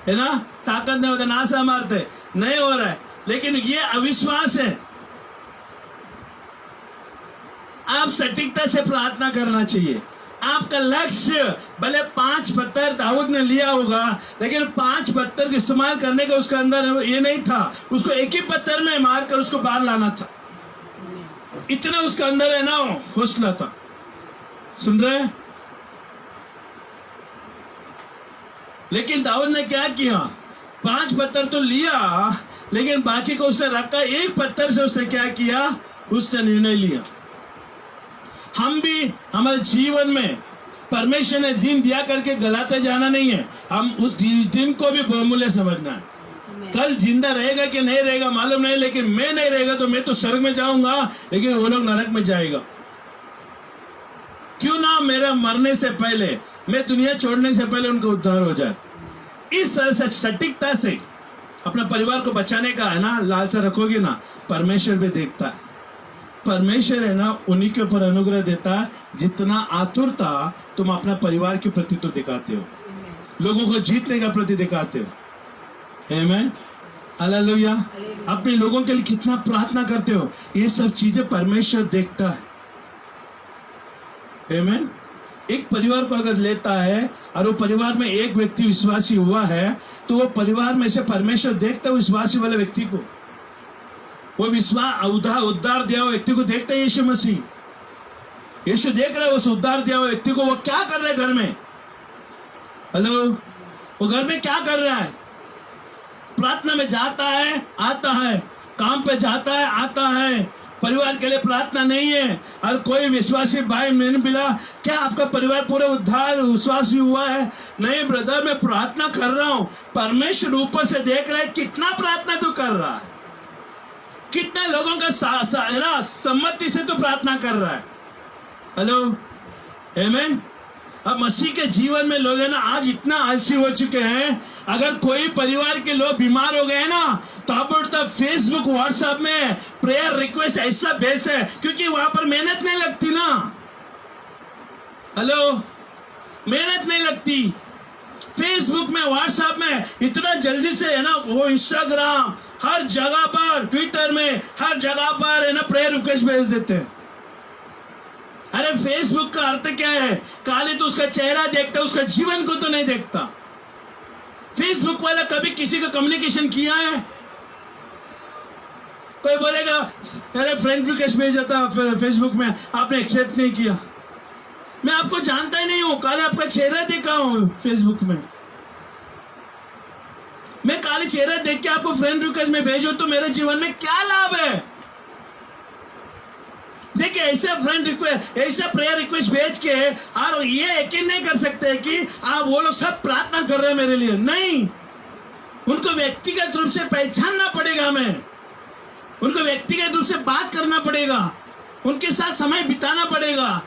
है ना, ताकत नहीं होता, नासमर्थ नहीं हो रहा है, लेकिन ये अविश्वास है। आप सटीकता से प्रार्थना करना चाहिए। आपका लक्ष्य भले 5 पत्थर दाऊद ने लिया होगा, लेकिन 5 पत्थर का इस्तेमाल करने का उसका अंदर ये नहीं था, उसको एक ही पत्थर में मारकर उसको बाहर लाना था, इतना उसका अंदर है ना हौसला था। सुन रहे हैं? लेकिन दाऊद ने क्या किया, 5 पत्थर तो लिया, लेकिन बाकी को उसने रखा, एक पत्थर से उसने क्या किया, उसने निर्णय लिया। हम भी हमारे जीवन में परमेश्वर ने दिन दिया करके गलाते जाना नहीं है, हम उस दिन को भी बहुमूल्य समझना है। कल जिंदा रहेगा कि नहीं रहेगा मालूम नहीं, लेकिन मैं नहीं रहेगा तो मैं तो स्वर्ग में जाऊंगा, लेकिन वो लोग नरक में जाएगा। क्यों ना मेरा मरने से पहले, मैं दुनिया छोड़ने से पहले उनका उद्धार हो जाए। इस तरह से सटीकता से अपने परिवार को बचाने का है ना लालसा रखोगे ना, परमेश्वर भी देखता है। परमेश्वर है ना उन्हीं के ऊपर अनुग्रह देता है, जितना आतुरता तुम अपना परिवार के प्रति तो दिखाते हो, लोगों को जीतने का प्रति दिखाते हो। आमीन, हालेलुया। अपने लोगों के लिए कितना प्रार्थना करते हो, ये सब चीजें परमेश्वर देखता है। आमीन। एक परिवार को अगर लेता है और वो परिवार में एक व्यक्ति विश्वासी हुआ है, तो वो परिवार में से परमेश्वर देखता है विश्वासी वाले व्यक्ति को, वो उद्धार दिया हुआ व्यक्ति को देखता है। यीशु मसीह, यीशु देख रहा है उस उद्धार दिया हुआ व्यक्ति को, वो क्या कर रहा है घर में। हेलो, वो घर में क्या कर रहा है, प्रार्थना में जाता है आता है, काम पे जाता है आता है, परिवार के लिए प्रार्थना नहीं है। और कोई विश्वासी भाई मैंने मिला, क्या आपका परिवार पूरा उद्धार विश्वासी हुआ है? नहीं ब्रदर, मैं प्रार्थना कर रहा हूं, परमेश्वर ऊपर से देख रहा है कितना प्रार्थना तू कर रहा है, कितने लोगों का सम्मति से तो प्रार्थना कर रहा है। हेलो, आमीन। अब मसीह के जीवन में लोग है ना आज इतना आलसी हो चुके हैं, अगर कोई परिवार के लोग बीमार हो गए ना तो अब फेसबुक व्हाट्सएप में प्रेयर रिक्वेस्ट ऐसा भेजते हैं, क्योंकि वहां पर मेहनत नहीं लगती ना। हेलो, मेहनत नहीं लगती। फेसबुक में व्हाट्सएप में इतना जल्दी से है ना, वो इंस्टाग्राम हर जगह पर, ट्विटर में हर जगह पर है ना प्रेयर रिक्वेस्ट भेज देते हैं। अरे फेसबुक का अर्थ क्या है, खाली तो उसका चेहरा देखता, उसका जीवन को तो नहीं देखता। फेसबुक वाला कभी किसी का कम्युनिकेशन किया है? कोई बोलेगा अरे फ्रेंड रिक्वेस्ट भेजा था फेसबुक में, आपने एक्सेप्ट नहीं किया। मैं आपको जानता ही नहीं हूं, खाली आपका चेहरा देखा हूं फेसबुक में। मैं खाली चेहरा देख के आपको फ्रेंड रिक्वेस्ट में भेजूं तो मेरे जीवन में क्या लाभ है? देखिए, ऐसा फ्रेंड रिक्वेस्ट, ऐसा प्रेयर रिक्वेस्ट भेज के और ये यकीन नहीं कर सकते कि आप वो लोग सब प्रार्थना कर रहे हैं मेरे लिए। नहीं, उनको व्यक्तिगत रूप से पहचानना पड़ेगा, हमें उनको व्यक्तिगत रूप से बात करना पड़ेगा, उनके साथ समय बिताना पड़ेगा,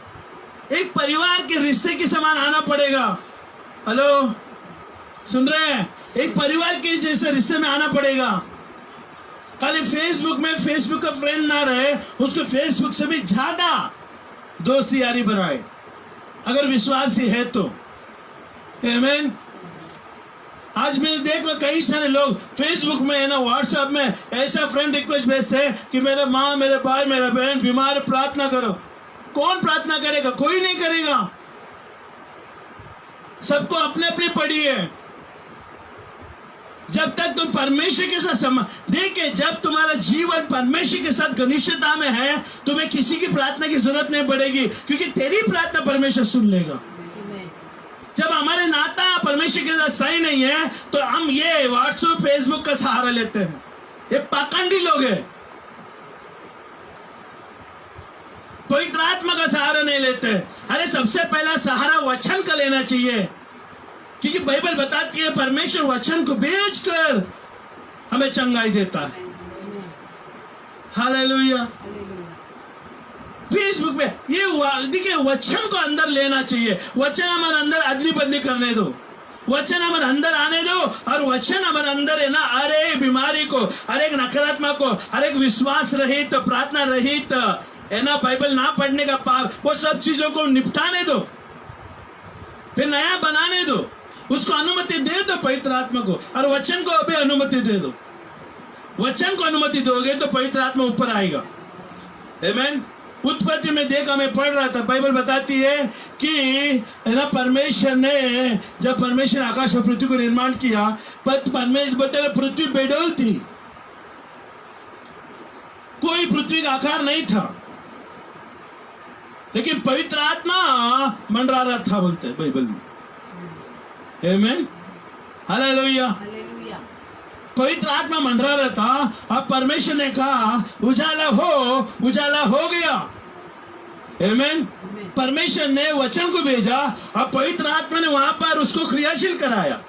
एक परिवार के रिश्ते के समान आना पड़ेगा। हेलो, सुन रहे हैं? एक परिवार के जैसे रिश्ते में आना पड़ेगा। खाली फेसबुक में फेसबुक का फ्रेंड ना रहे, उसको फेसबुक से भी ज्यादा दोस्ती यारी बनाए, अगर विश्वासी है तो। आमीन। आज मैं देख रहा कई सारे लोग फेसबुक में है ना, व्हाट्सएप में ऐसा फ्रेंड रिक्वेस्ट भेजते हैं कि मेरे माँ, मेरे भाई, मेरा बहन बीमार, प्रार्थना करो। कौन प्रार्थना करेगा? कोई नहीं करेगा। सबको अपने अपनी पड़ी है। जब तक तुम परमेश्वर के साथ देखिए, जब तुम्हारा जीवन परमेश्वर के साथ घनिष्ठता में है, तुम्हें किसी की प्रार्थना की जरूरत नहीं पड़ेगी, क्योंकि तेरी प्रार्थना परमेश्वर सुन लेगा। जब हमारे नाता परमेश्वर के साथ सही नहीं है तो हम ये व्हाट्सएप फेसबुक का सहारा लेते हैं। ये पाखंडी लोग हैं, पवित्र आत्मा का सहारा नहीं लेते। अरे सबसे पहला सहारा वचन का लेना चाहिए, क्योंकि बाइबल बताती है परमेश्वर वचन को बेचकर हमें चंगाई देता है। हालेलुया। फेसबुक में ये देखिए, वचन को अंदर लेना चाहिए। वचन हमारे अंदर अदली बदली करने दो, वचन हमारे अंदर आने दो, और वचन हमारे अंदर है ना, हर एक बीमारी को, हर एक नकारात्मक को, हर एक विश्वास रहित, प्रार्थना रहित, है ना, बाइबल ना पढ़ने का पाप, वो सब चीजों को निपटाने दो, फिर नया बनाने दो, उसको अनुमति दे दो पवित्र आत्मा को, और वचन को भी अनुमति दे दो। वचन को अनुमति दोगे तो पवित्र आत्मा ऊपर आएगा। आमीन। उत्पत्ति में देखा, मैं पढ़ रहा था, बाइबल बताती है कि है ना, परमेश्वर ने, जब परमेश्वर आकाश और पृथ्वी को निर्माण किया, पृथ्वी बेडोल थी, कोई पृथ्वी का आकार नहीं था, लेकिन पवित्र आत्मा मंडरा रहा था, बोलते हैं बाइबल में। आमीन। हालेलुया। पवित्र आत्मा मंडरा रहा था, अब परमेश्वर ने कहा उजाला हो गया। आमीन। परमेश्वर ने वचन को भेजा, अब पवित्र आत्मा ने वहां पर उसको क्रियाशील कराया।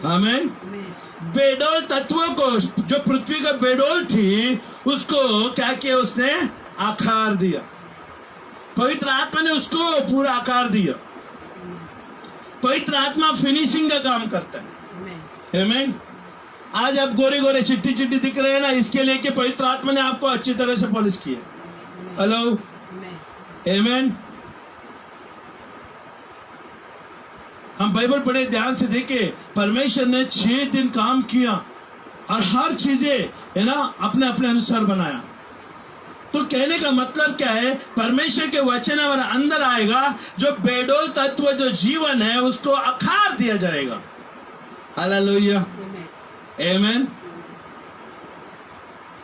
आमीन। बेडोल तत्वों को, जो पृथ्वी का बेडोल थी, उसको क्या किया, उसने आकार दिया। पवित्र आत्मा ने उसको पूरा आकार दिया। पवित्र आत्मा फिनिशिंग का काम करता है। आमीन। आज आप गोरे गोरे चिट्टी चिट्टी दिख रहे हैं ना, इसके लिए कि पवित्र आत्मा ने आपको अच्छी तरह से पॉलिश किया। हेलो। आमीन। हम बाइबल पढ़े, ध्यान से देखे, परमेश्वर ने 6 दिन काम किया और हर चीजें है ना अपने अपने अनुसार बनाया। तो कहने का मतलब क्या है, परमेश्वर के वचन हमारे अंदर आएगा, जो बेडोल तत्व जो जीवन है उसको आकार दिया जाएगा। हालेलुया। आमीन।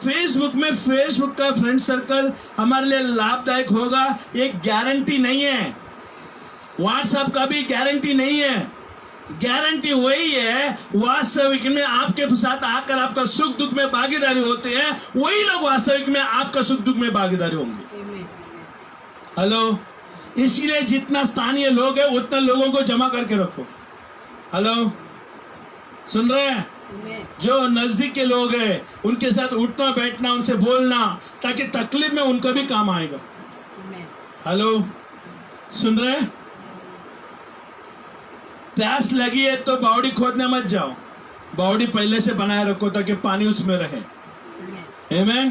फेसबुक का फ्रेंड सर्कल हमारे लिए लाभदायक होगा, एक गारंटी नहीं है। व्हाट्सएप का भी गारंटी नहीं है। गारंटी वही है, वास्तविक में आपके साथ आकर आपका सुख दुख में भागीदारी होते हैं, वही लोग वास्तविक में आपका सुख दुख में भागीदारी होंगे। हेलो। इसलिए जितना स्थानीय लोग है उतना लोगों को जमा करके रखो। हेलो, सुन रहे हैं? जो नजदीक के लोग हैं उनके साथ उठना बैठना, उनसे बोलना, ताकि तकलीफ में उनका भी काम आएगा। हेलो, सुन रहे हैं? प्यास लगी है तो बावड़ी खोदने मत जाओ, बावड़ी पहले से बनाए रखो ताकि पानी उसमें रहे। आमीन।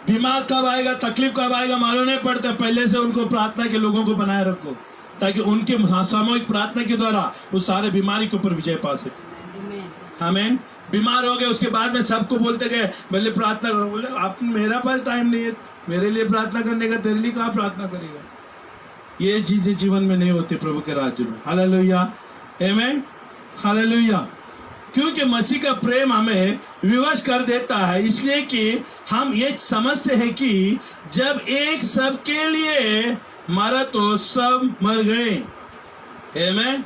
बीमार कब आएगा, तकलीफ कब आएगा मालूम नहीं पड़ता, पहले से उनको प्रार्थना के लोगों को बनाए रखो, ताकि उनके सामूहिक प्रार्थना के द्वारा वो सारे बीमारी के ऊपर विजय पा सके। आमीन। बीमार हो गए, उसके बाद में सबको बोलते गए पहले प्रार्थना करो, बोले आप, मेरा पास टाइम नहीं है मेरे लिए प्रार्थना करने का, तेरे लिए कहाँ प्रार्थना करेगा। ये चीजें जीवन में नहीं होती प्रभु के राज्य में। हालेलुया। आमीन। हालेलुया। क्योंकि मसीह का प्रेम हमें विवश कर देता है, इसलिए कि हम ये समझते हैं कि जब एक सब के लिए मरा तो सब मर गए। आमीन।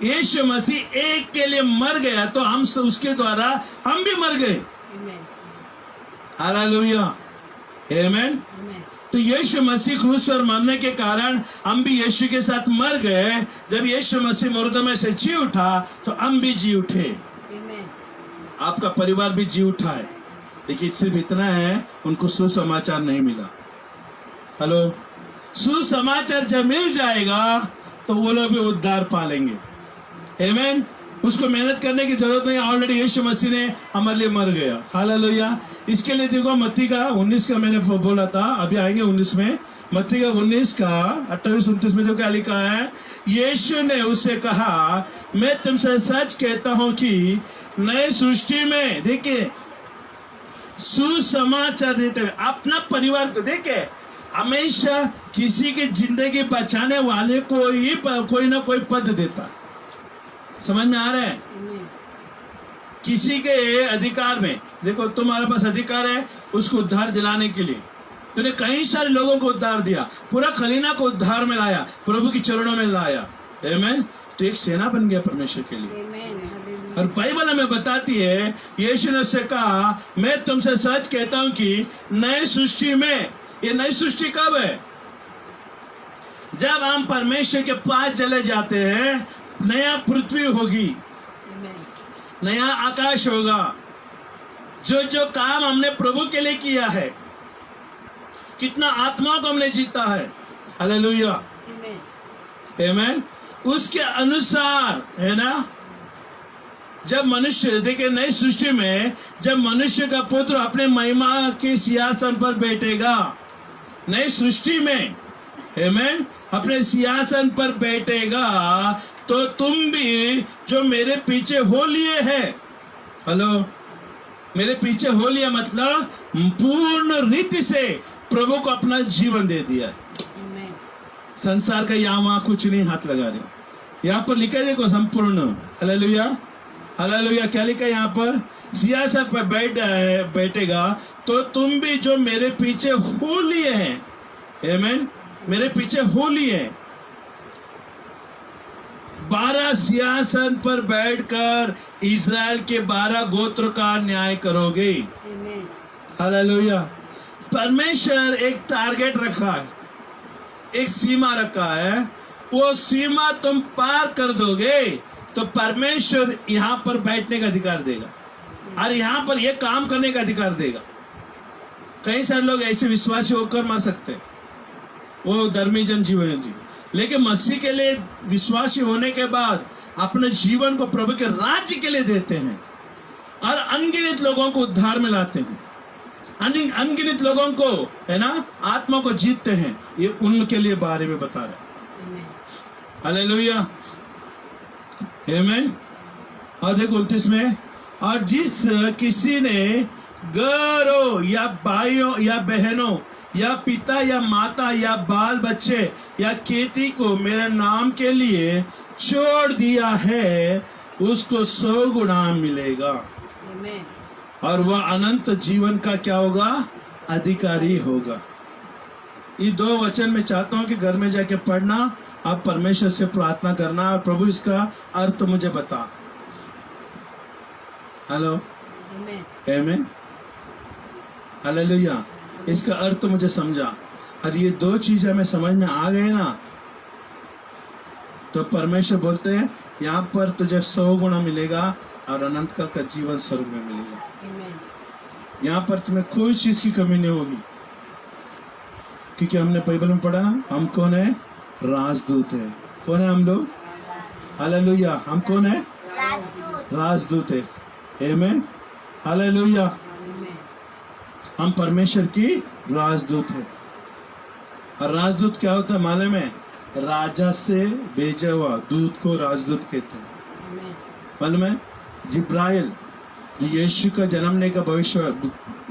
यीशु मसीह एक के लिए मर गया तो हम उसके द्वारा हम भी मर गए। हालेलुया। आमीन। तो यीशु मसीह क्रूस पर मरने के कारण हम भी यीशु के साथ मर गए। जब यीशु मसीह मुर्दों में से जी उठा तो हम भी जी उठे। आपका परिवार भी जी उठा है, लेकिन सिर्फ इतना है, उनको सुसमाचार नहीं मिला। हेलो। सुसमाचार जब मिल जाएगा तो वो लोग भी उद्धार पालेंगे। आमीन। उसको मेहनत करने की जरूरत नहीं, ऑलरेडी यीशु मसीह ने हमारे लिए मर गया। हालेलुया। इसके लिए देखो मत्ती का 19 का मैंने बोला था, अभी आएंगे 19 में, मत्ती का 19 का 28-29 में जो क्या लिखा है, यीशु ने उससे कहा, मैं तुमसे सच कहता हूं कि नए सृष्टि में, देखिए, सुसमाचार देते हुए अपना परिवार को, देखिए, हमेशा किसी की जिंदगी बचाने वाले को ही कोई ना कोई पद देता। समझ में आ रहा है? किसी के अधिकार में, देखो तुम्हारे पास अधिकार है उसको उद्धार दिलाने के लिए, तूने कई सारे लोगों को उद्धार दिया, पूरा खलीना को उद्धार में लाया, प्रभु के चरणों में लाया। आमीन। तो एक सेना बन गया परमेश्वर के लिए। Amen. और बाइबल हमें बताती है, यीशु ने उससे कहा, मैं तुमसे सच कहता हूं कि नई सृष्टि में, ये नई सृष्टि कब है? जब हम परमेश्वर के पास चले जाते हैं, नया पृथ्वी होगी, Amen. नया आकाश होगा। जो जो काम हमने प्रभु के लिए किया है, कितना आत्माओं को हमने जीता है, हालेलुया, Amen. आमीन, उसके अनुसार, है ना। जब मनुष्य, देखिए नई सृष्टि में जब मनुष्य का पुत्र अपने महिमा के सिंहासन पर बैठेगा, नई सृष्टि में, आमीन, अपने सिंहासन पर बैठेगा, तो तुम भी जो मेरे पीछे हो लिए है, हेलो, मेरे पीछे हो लिया मतलब पूर्ण रीति से प्रभु को अपना जीवन दे दिया। Amen. संसार का यहाँ वहां कुछ नहीं हाथ लगा रहे। यहाँ पर लिखा है देखो, संपूर्ण, हालेलुया, हालेलुया। क्या लिखा है यहाँ पर? सिंहासन पर बैठेगा तो तुम भी जो मेरे पीछे हो लिए हैं, आमीन, मेरे पीछे हो लिए हैं, 12 सिंहासन पर बैठकर इज़राइल के 12 गोत्र का न्याय करोगे। Amen. हालेलुया। परमेश्वर एक टारगेट रखा है, एक सीमा रखा है, वो सीमा तुम पार कर दोगे तो परमेश्वर यहाँ पर बैठने का अधिकार देगा और यहाँ पर ये काम करने का अधिकार देगा। कई सारे लोग ऐसे विश्वासी होकर मर सकते हैं, वो धर्मी जन जीवन जी, लेकिन मसीह के लिए विश्वासी होने के बाद अपने जीवन को प्रभु के राज्य के लिए देते हैं और अनगिनत लोगों को उद्धार में लाते हैं, अनगिनत लोगों को, है ना, आत्मा को जीतते हैं। ये उनके लिए बारे में बता रहे हैं। Amen. हालेलुया, आमीन। और देखो 29 में, और जिस किसी ने घरों या भाइयों या बहनों या पिता या माता या बाल बच्चे या खेती को मेरे नाम के लिए छोड़ दिया है, उसको 100 गुना मिलेगा Amen. और वह अनंत जीवन का क्या होगा? अधिकारी होगा। ये 2 वचन मैं चाहता हूं कि घर में जाके पढ़ना, आप परमेश्वर से प्रार्थना करना और प्रभु इसका अर्थ मुझे बता। Hello, Amen. आमीन, हालेलुया। इसका अर्थ मुझे समझा और ये 2 चीजें हमें समझ में आ गए ना, तो परमेश्वर बोलते हैं यहाँ पर तुझे 100 गुना मिलेगा और अनंत का जीवन स्वर्ग में मिलेगा। Amen. यहाँ पर तुम्हें कोई चीज की कमी नहीं होगी, क्योंकि हमने बाइबल में पढ़ा ना, हम कौन है? राजदूत है। कौन है हम लोग? हालेलुया। हम कौन है? राजदूत है। आमीन, हालेलुया। Amen. हम परमेश्वर की राजदूत है। और राजदूत क्या होता है मालूम है? राजा से भेजा हुआ दूत को राजदूत कहते हैं। Amen. मालूम है? जिब्राइल जो यीशु का जन्मने का भविष्य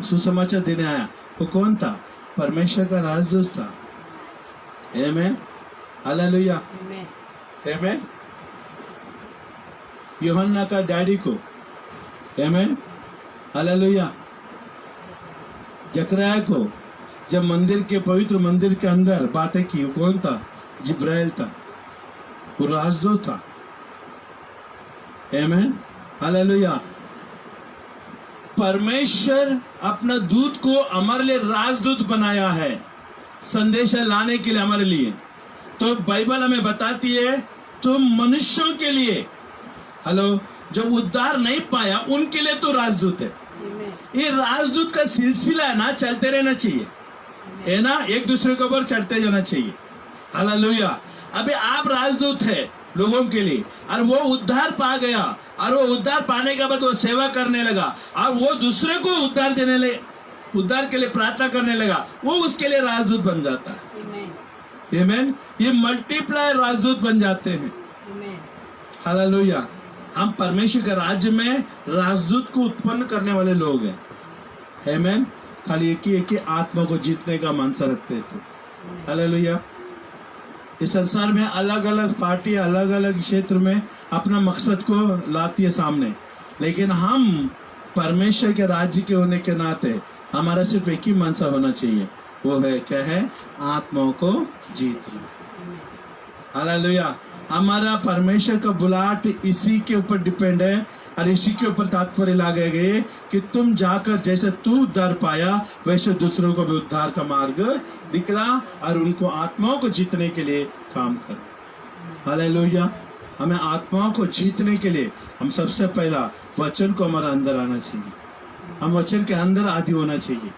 सुसमाचार देने आया, वो कौन था? परमेश्वर का राजदूत था। आमीन, हालेलुया, Amen. आमीन। यूहन्ना का डैडी को, आमीन, हालेलुया। जकरिया को जब मंदिर के, पवित्र मंदिर के अंदर बातें की, वो कौन था? जिब्राइल था, वो राजदूत था। आमीन, हालेलुया। परमेश्वर अपना दूत को हमारे लिए राजदूत बनाया है, संदेशा लाने के लिए हमारे लिए। तो बाइबल हमें बताती है तुम मनुष्यों के लिए, हेलो, जो उद्धार नहीं पाया उनके लिए तो राजदूत है। Amen. ये राजदूत का सिलसिला है ना, चलते रहना चाहिए, है ना, एक दूसरे के ऊपर चढ़ते जाना चाहिए। हालेलुया। अभी आप राजदूत है लोगों के लिए, और वो उद्धार पा गया, और वो उद्धार पाने के बाद वो सेवा करने लगा, और वो दूसरे को उद्धार देने ले, उद्धार के लिए प्रार्थना करने लगा, वो उसके लिए राजदूत बन जाता है। Amen. आमीन। ये मल्टीप्लाई राजदूत बन जाते हैं। Amen. हालेलुया। हम परमेश्वर के राज्य में राजदूत को उत्पन्न करने वाले लोग हैं। आमीन। खाली एक ही आत्मा को जीतने का मनसा रखते थे। हालेलुया। इस संसार में अलग अलग पार्टी अलग अलग क्षेत्र में अपना मकसद को लाती है सामने, लेकिन हम परमेश्वर के राज्य के होने के नाते हमारा सिर्फ एक ही मनसा होना चाहिए, वो है क्या है? आत्माओं को जीतना। हालेलुया। हमारा परमेश्वर का बुलाहट इसी के ऊपर डिपेंड है और इसी के ऊपर तात्पर्य लागे गए कि तुम जाकर जैसे तू उद्धार पाया वैसे दूसरों को भी उद्धार का मार्ग दिखला और उनको आत्माओं को जीतने के लिए काम कर। हालेलुया। हमें आत्माओं को जीतने के लिए हम सबसे पहला वचन को हमारे अंदर आना चाहिए। हम वचन के अंदर आदि होना चाहिए।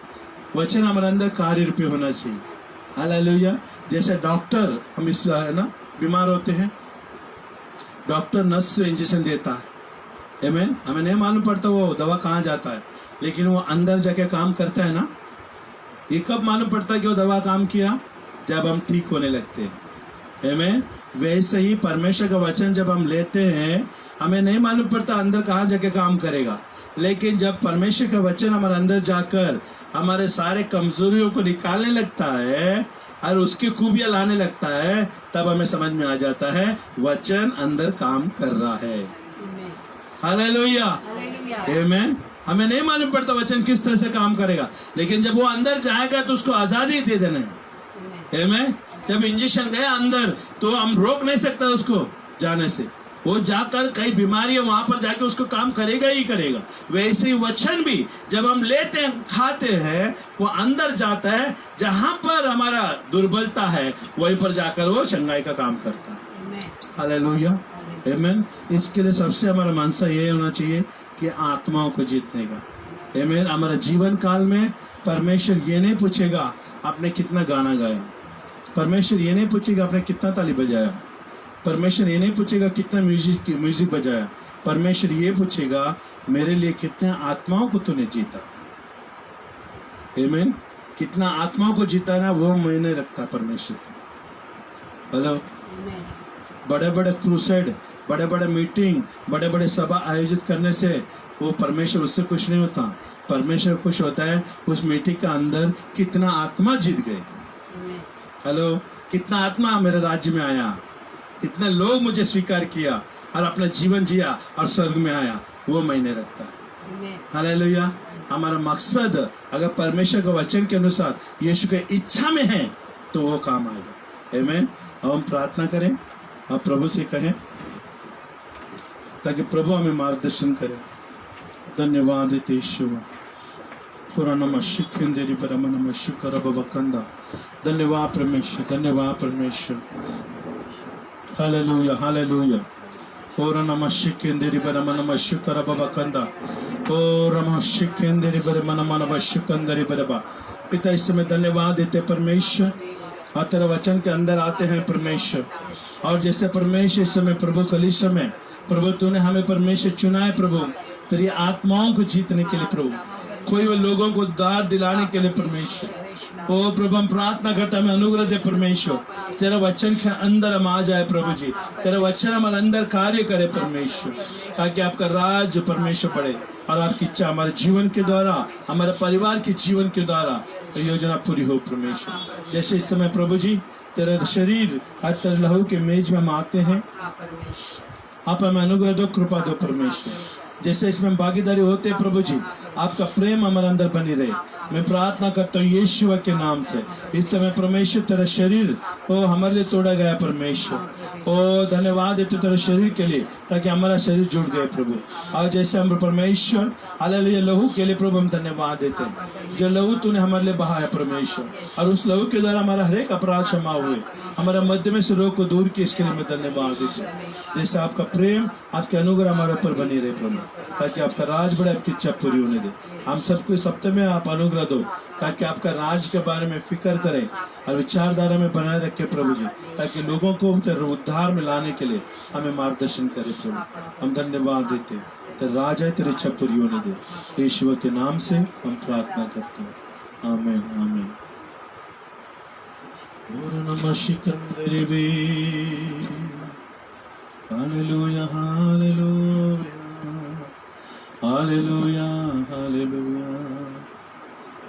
वचन हमारे अंदर कार्य रूपी होना चाहिए। हालेलुया। जैसे डॉक्टर हम इस है ना बीमार होते हैं, डॉक्टर नस से इंजेक्शन देता है। आमीन। हमें नहीं मालूम पड़ता वो दवा कहाँ जाता है, लेकिन वो अंदर जाके काम करता है ना। ये कब मालूम पड़ता है कि वो दवा काम किया? जब हम ठीक होने लगते हैं। आमीन। वैसे ही परमेश्वर का वचन जब हम लेते हैं हमें नहीं मालूम पड़ता अंदर कहाँ जाके काम करेगा, लेकिन जब परमेश्वर का वचन हमारे अंदर जाकर हमारे सारे कमजोरियों को निकालने लगता है और उसकी खूबियां लाने लगता है, तब हमें समझ में आ जाता है वचन अंदर काम कर रहा है। हालेलुया। आमीन। हमें नहीं मालूम पड़ता वचन किस तरह से काम करेगा, लेकिन जब वो अंदर जाएगा तो उसको आजादी दे देना है। आमीन। जब इंजेक्शन गया अंदर तो हम रोक नहीं सकता उसको जाने से। वो जाकर कई बीमारी है वहां पर जाके उसको काम करेगा ही करेगा। वैसे ही वचन भी जब हम लेते हैं खाते हैं वो अंदर जाता है, जहां पर हमारा दुर्बलता है वहीं पर जाकर वो चंगाई का काम करता है। हालेलुया। आमीन। इसके लिए सबसे हमारा मनसा ये होना चाहिए कि आत्माओं को जीतने का। आमीन। हमारा जीवन काल में परमेश्वर ये नहीं पूछेगा आपने कितना गाना गाया, परमेश्वर ये नहीं पूछेगा आपने कितना ताली बजाया, परमेश्वर ये नहीं पूछेगा कितना म्यूजिक बजाया। परमेश्वर ये पूछेगा मेरे लिए कितने आत्माओं को तूने जीता। आमीन। कितना आत्माओं को जीता ना वो मैंने रखता परमेश्वर। हेलो। बड़े बड़े क्रूसेड, बड़े बड़े मीटिंग, बड़े बड़े सभा आयोजित करने से वो परमेश्वर उससे खुश नहीं होता। परमेश्वर खुश होता है उस मीटिंग का अंदर कितना आत्मा जीत गए। हेलो। कितना आत्मा मेरे राज्य में आया, कितने लोग मुझे स्वीकार किया और अपना जीवन जिया और स्वर्ग में आया, वो मैंने रखता। हालेलुया। हमारा मकसद अगर परमेश्वर के वचन के अनुसार यीशु के इच्छा में है तो वो काम आएगा। आमीन। अब हम प्रार्थना करें और प्रभु से कहें ताकि प्रभु हमें मार्गदर्शन करे। धन्यवाद यीशु। धन्यवाद परमेश्वर, धन्यवाद परमेश्वर। हालेलुया। हालेलुया। ओ नमः शिकेंदेरी बरमन नमः शुकर बाबा कंदा। ओ नमः शिकेंदेरी बरमन नमः शुकंदरी बरबा। पिता इस समय धन्यवाद देते परमेश्वर, और तेरे वचन के अंदर आते हैं परमेश्वर। और जैसे परमेश्वर इस समय प्रभु कलीसिया में प्रभु तूने हमें परमेश्वर चुना है प्रभु तेरी आत्माओं को जीतने के लिए प्रभु, कोई वो लोगों को उद्धार दिलाने के लिए परमेश्वर। ओ प्रभु हम प्रार्थना करते हमें अनुग्रह दे परमेश्वर, तेरा वचन के अंदर हम आ जाए प्रभु जी, तेरा वचन हमारे अंदर कार्य करे परमेश्वर, ताकि आपका राज परमेश्वर बढ़े और आपकी इच्छा हमारे जीवन के द्वारा, हमारे परिवार के जीवन के द्वारा योजना पूरी हो परमेश्वर। जैसे इस समय प्रभु जी तेरा शरीर और तेरे लहू के मेज में हम आते हैं, आप हमें अनुग्रह दो, कृपा दो परमेश्वर। जैसे इसमें भागीदारी होते हैं प्रभु जी, आपका प्रेम हमारे अंदर बनी रहे। मैं प्रार्थना करता हूँ यीशु के नाम से इस समय परमेश्वर तेरा शरीर ओ हमारे लिए तोड़ा गया परमेश्वर। ओ धन्यवाद देते तेरे शरीर के लिए ताकि हमारा शरीर जुड़ गए प्रभु। और जैसे हम परमेश्वर हालेलुया लहू के लिए प्रभु हम धन्यवाद देते हैं, जो लहू तूने हमारे लिए बहाया परमेश्वर, और उस लहू के द्वारा हमारा हर एक अपराध क्षमा हुए, हमारा मध्य में से रोग को दूर किए, इसके लिए मैं धन्यवाद देते हैं। जैसे आपका प्रेम आपके अनुग्रह हमारे ऊपर बनी रहे प्रभु, ताकि आपका राज बढ़े, आपकी इच्छा पूरी होने दे। हम सबको सप्ताह में आप अनुग्रह दो ताकि आपका राज के बारे में फिक्र करें और विचारधारा में बनाए रखे प्रभु जी, ताकि लोगों को उद्धार में लाने के लिए हमें मार्गदर्शन करे प्रभु। हम धन्यवाद देते हैं, तेरा राज है, तेरी इच्छा पूरी होने दे। यीशु के नाम से हम प्रार्थना करते हैं, आमीन आमीन। नमः शिकंदरी वे हालेलुया हालेलुया हालेलुया हालेलुया।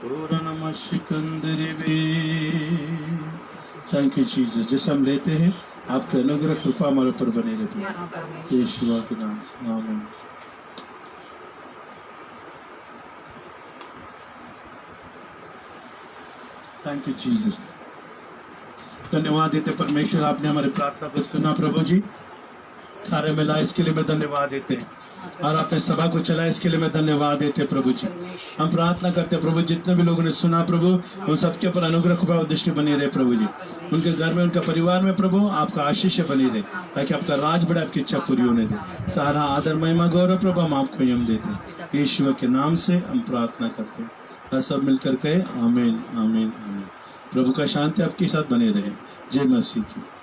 ओर नमः शिकंदरी वे। Thank you Jesus. जैसे हम लेते हैं आपके अनुग्रह कृपा हमारे ऊपर बने रहती है, यीशु के नाम से आमीन। Thank you Jesus. धन्यवाद देते परमेश्वर, आपने हमारी प्रार्थना को सुना प्रभु जी, कार्य मिला इसके लिए मैं धन्यवाद देते हैं, और आपने सभा को चला इसके लिए मैं धन्यवाद देते प्रभु जी। हम प्रार्थना करते हैं प्रभु, जितने भी लोगों ने सुना प्रभु, उन सबके ऊपर अनुग्रह कृपा और दृष्टि बनी रहे प्रभु जी। उनके घर में, उनके परिवार में प्रभु आपका आशीष बनी रहे, ताकि आपका राज बढ़े, आपकी इच्छा पूरी होने दे। सारा आदर महिमा गौरव प्रभु हम आपको ही हम देते हैं। यीशु के नाम से हम प्रार्थना करते हैं, सब मिलकर कहे आमीन आमीन आमीन। प्रभु का शांति आपके साथ बने रहे। जय मसीह की।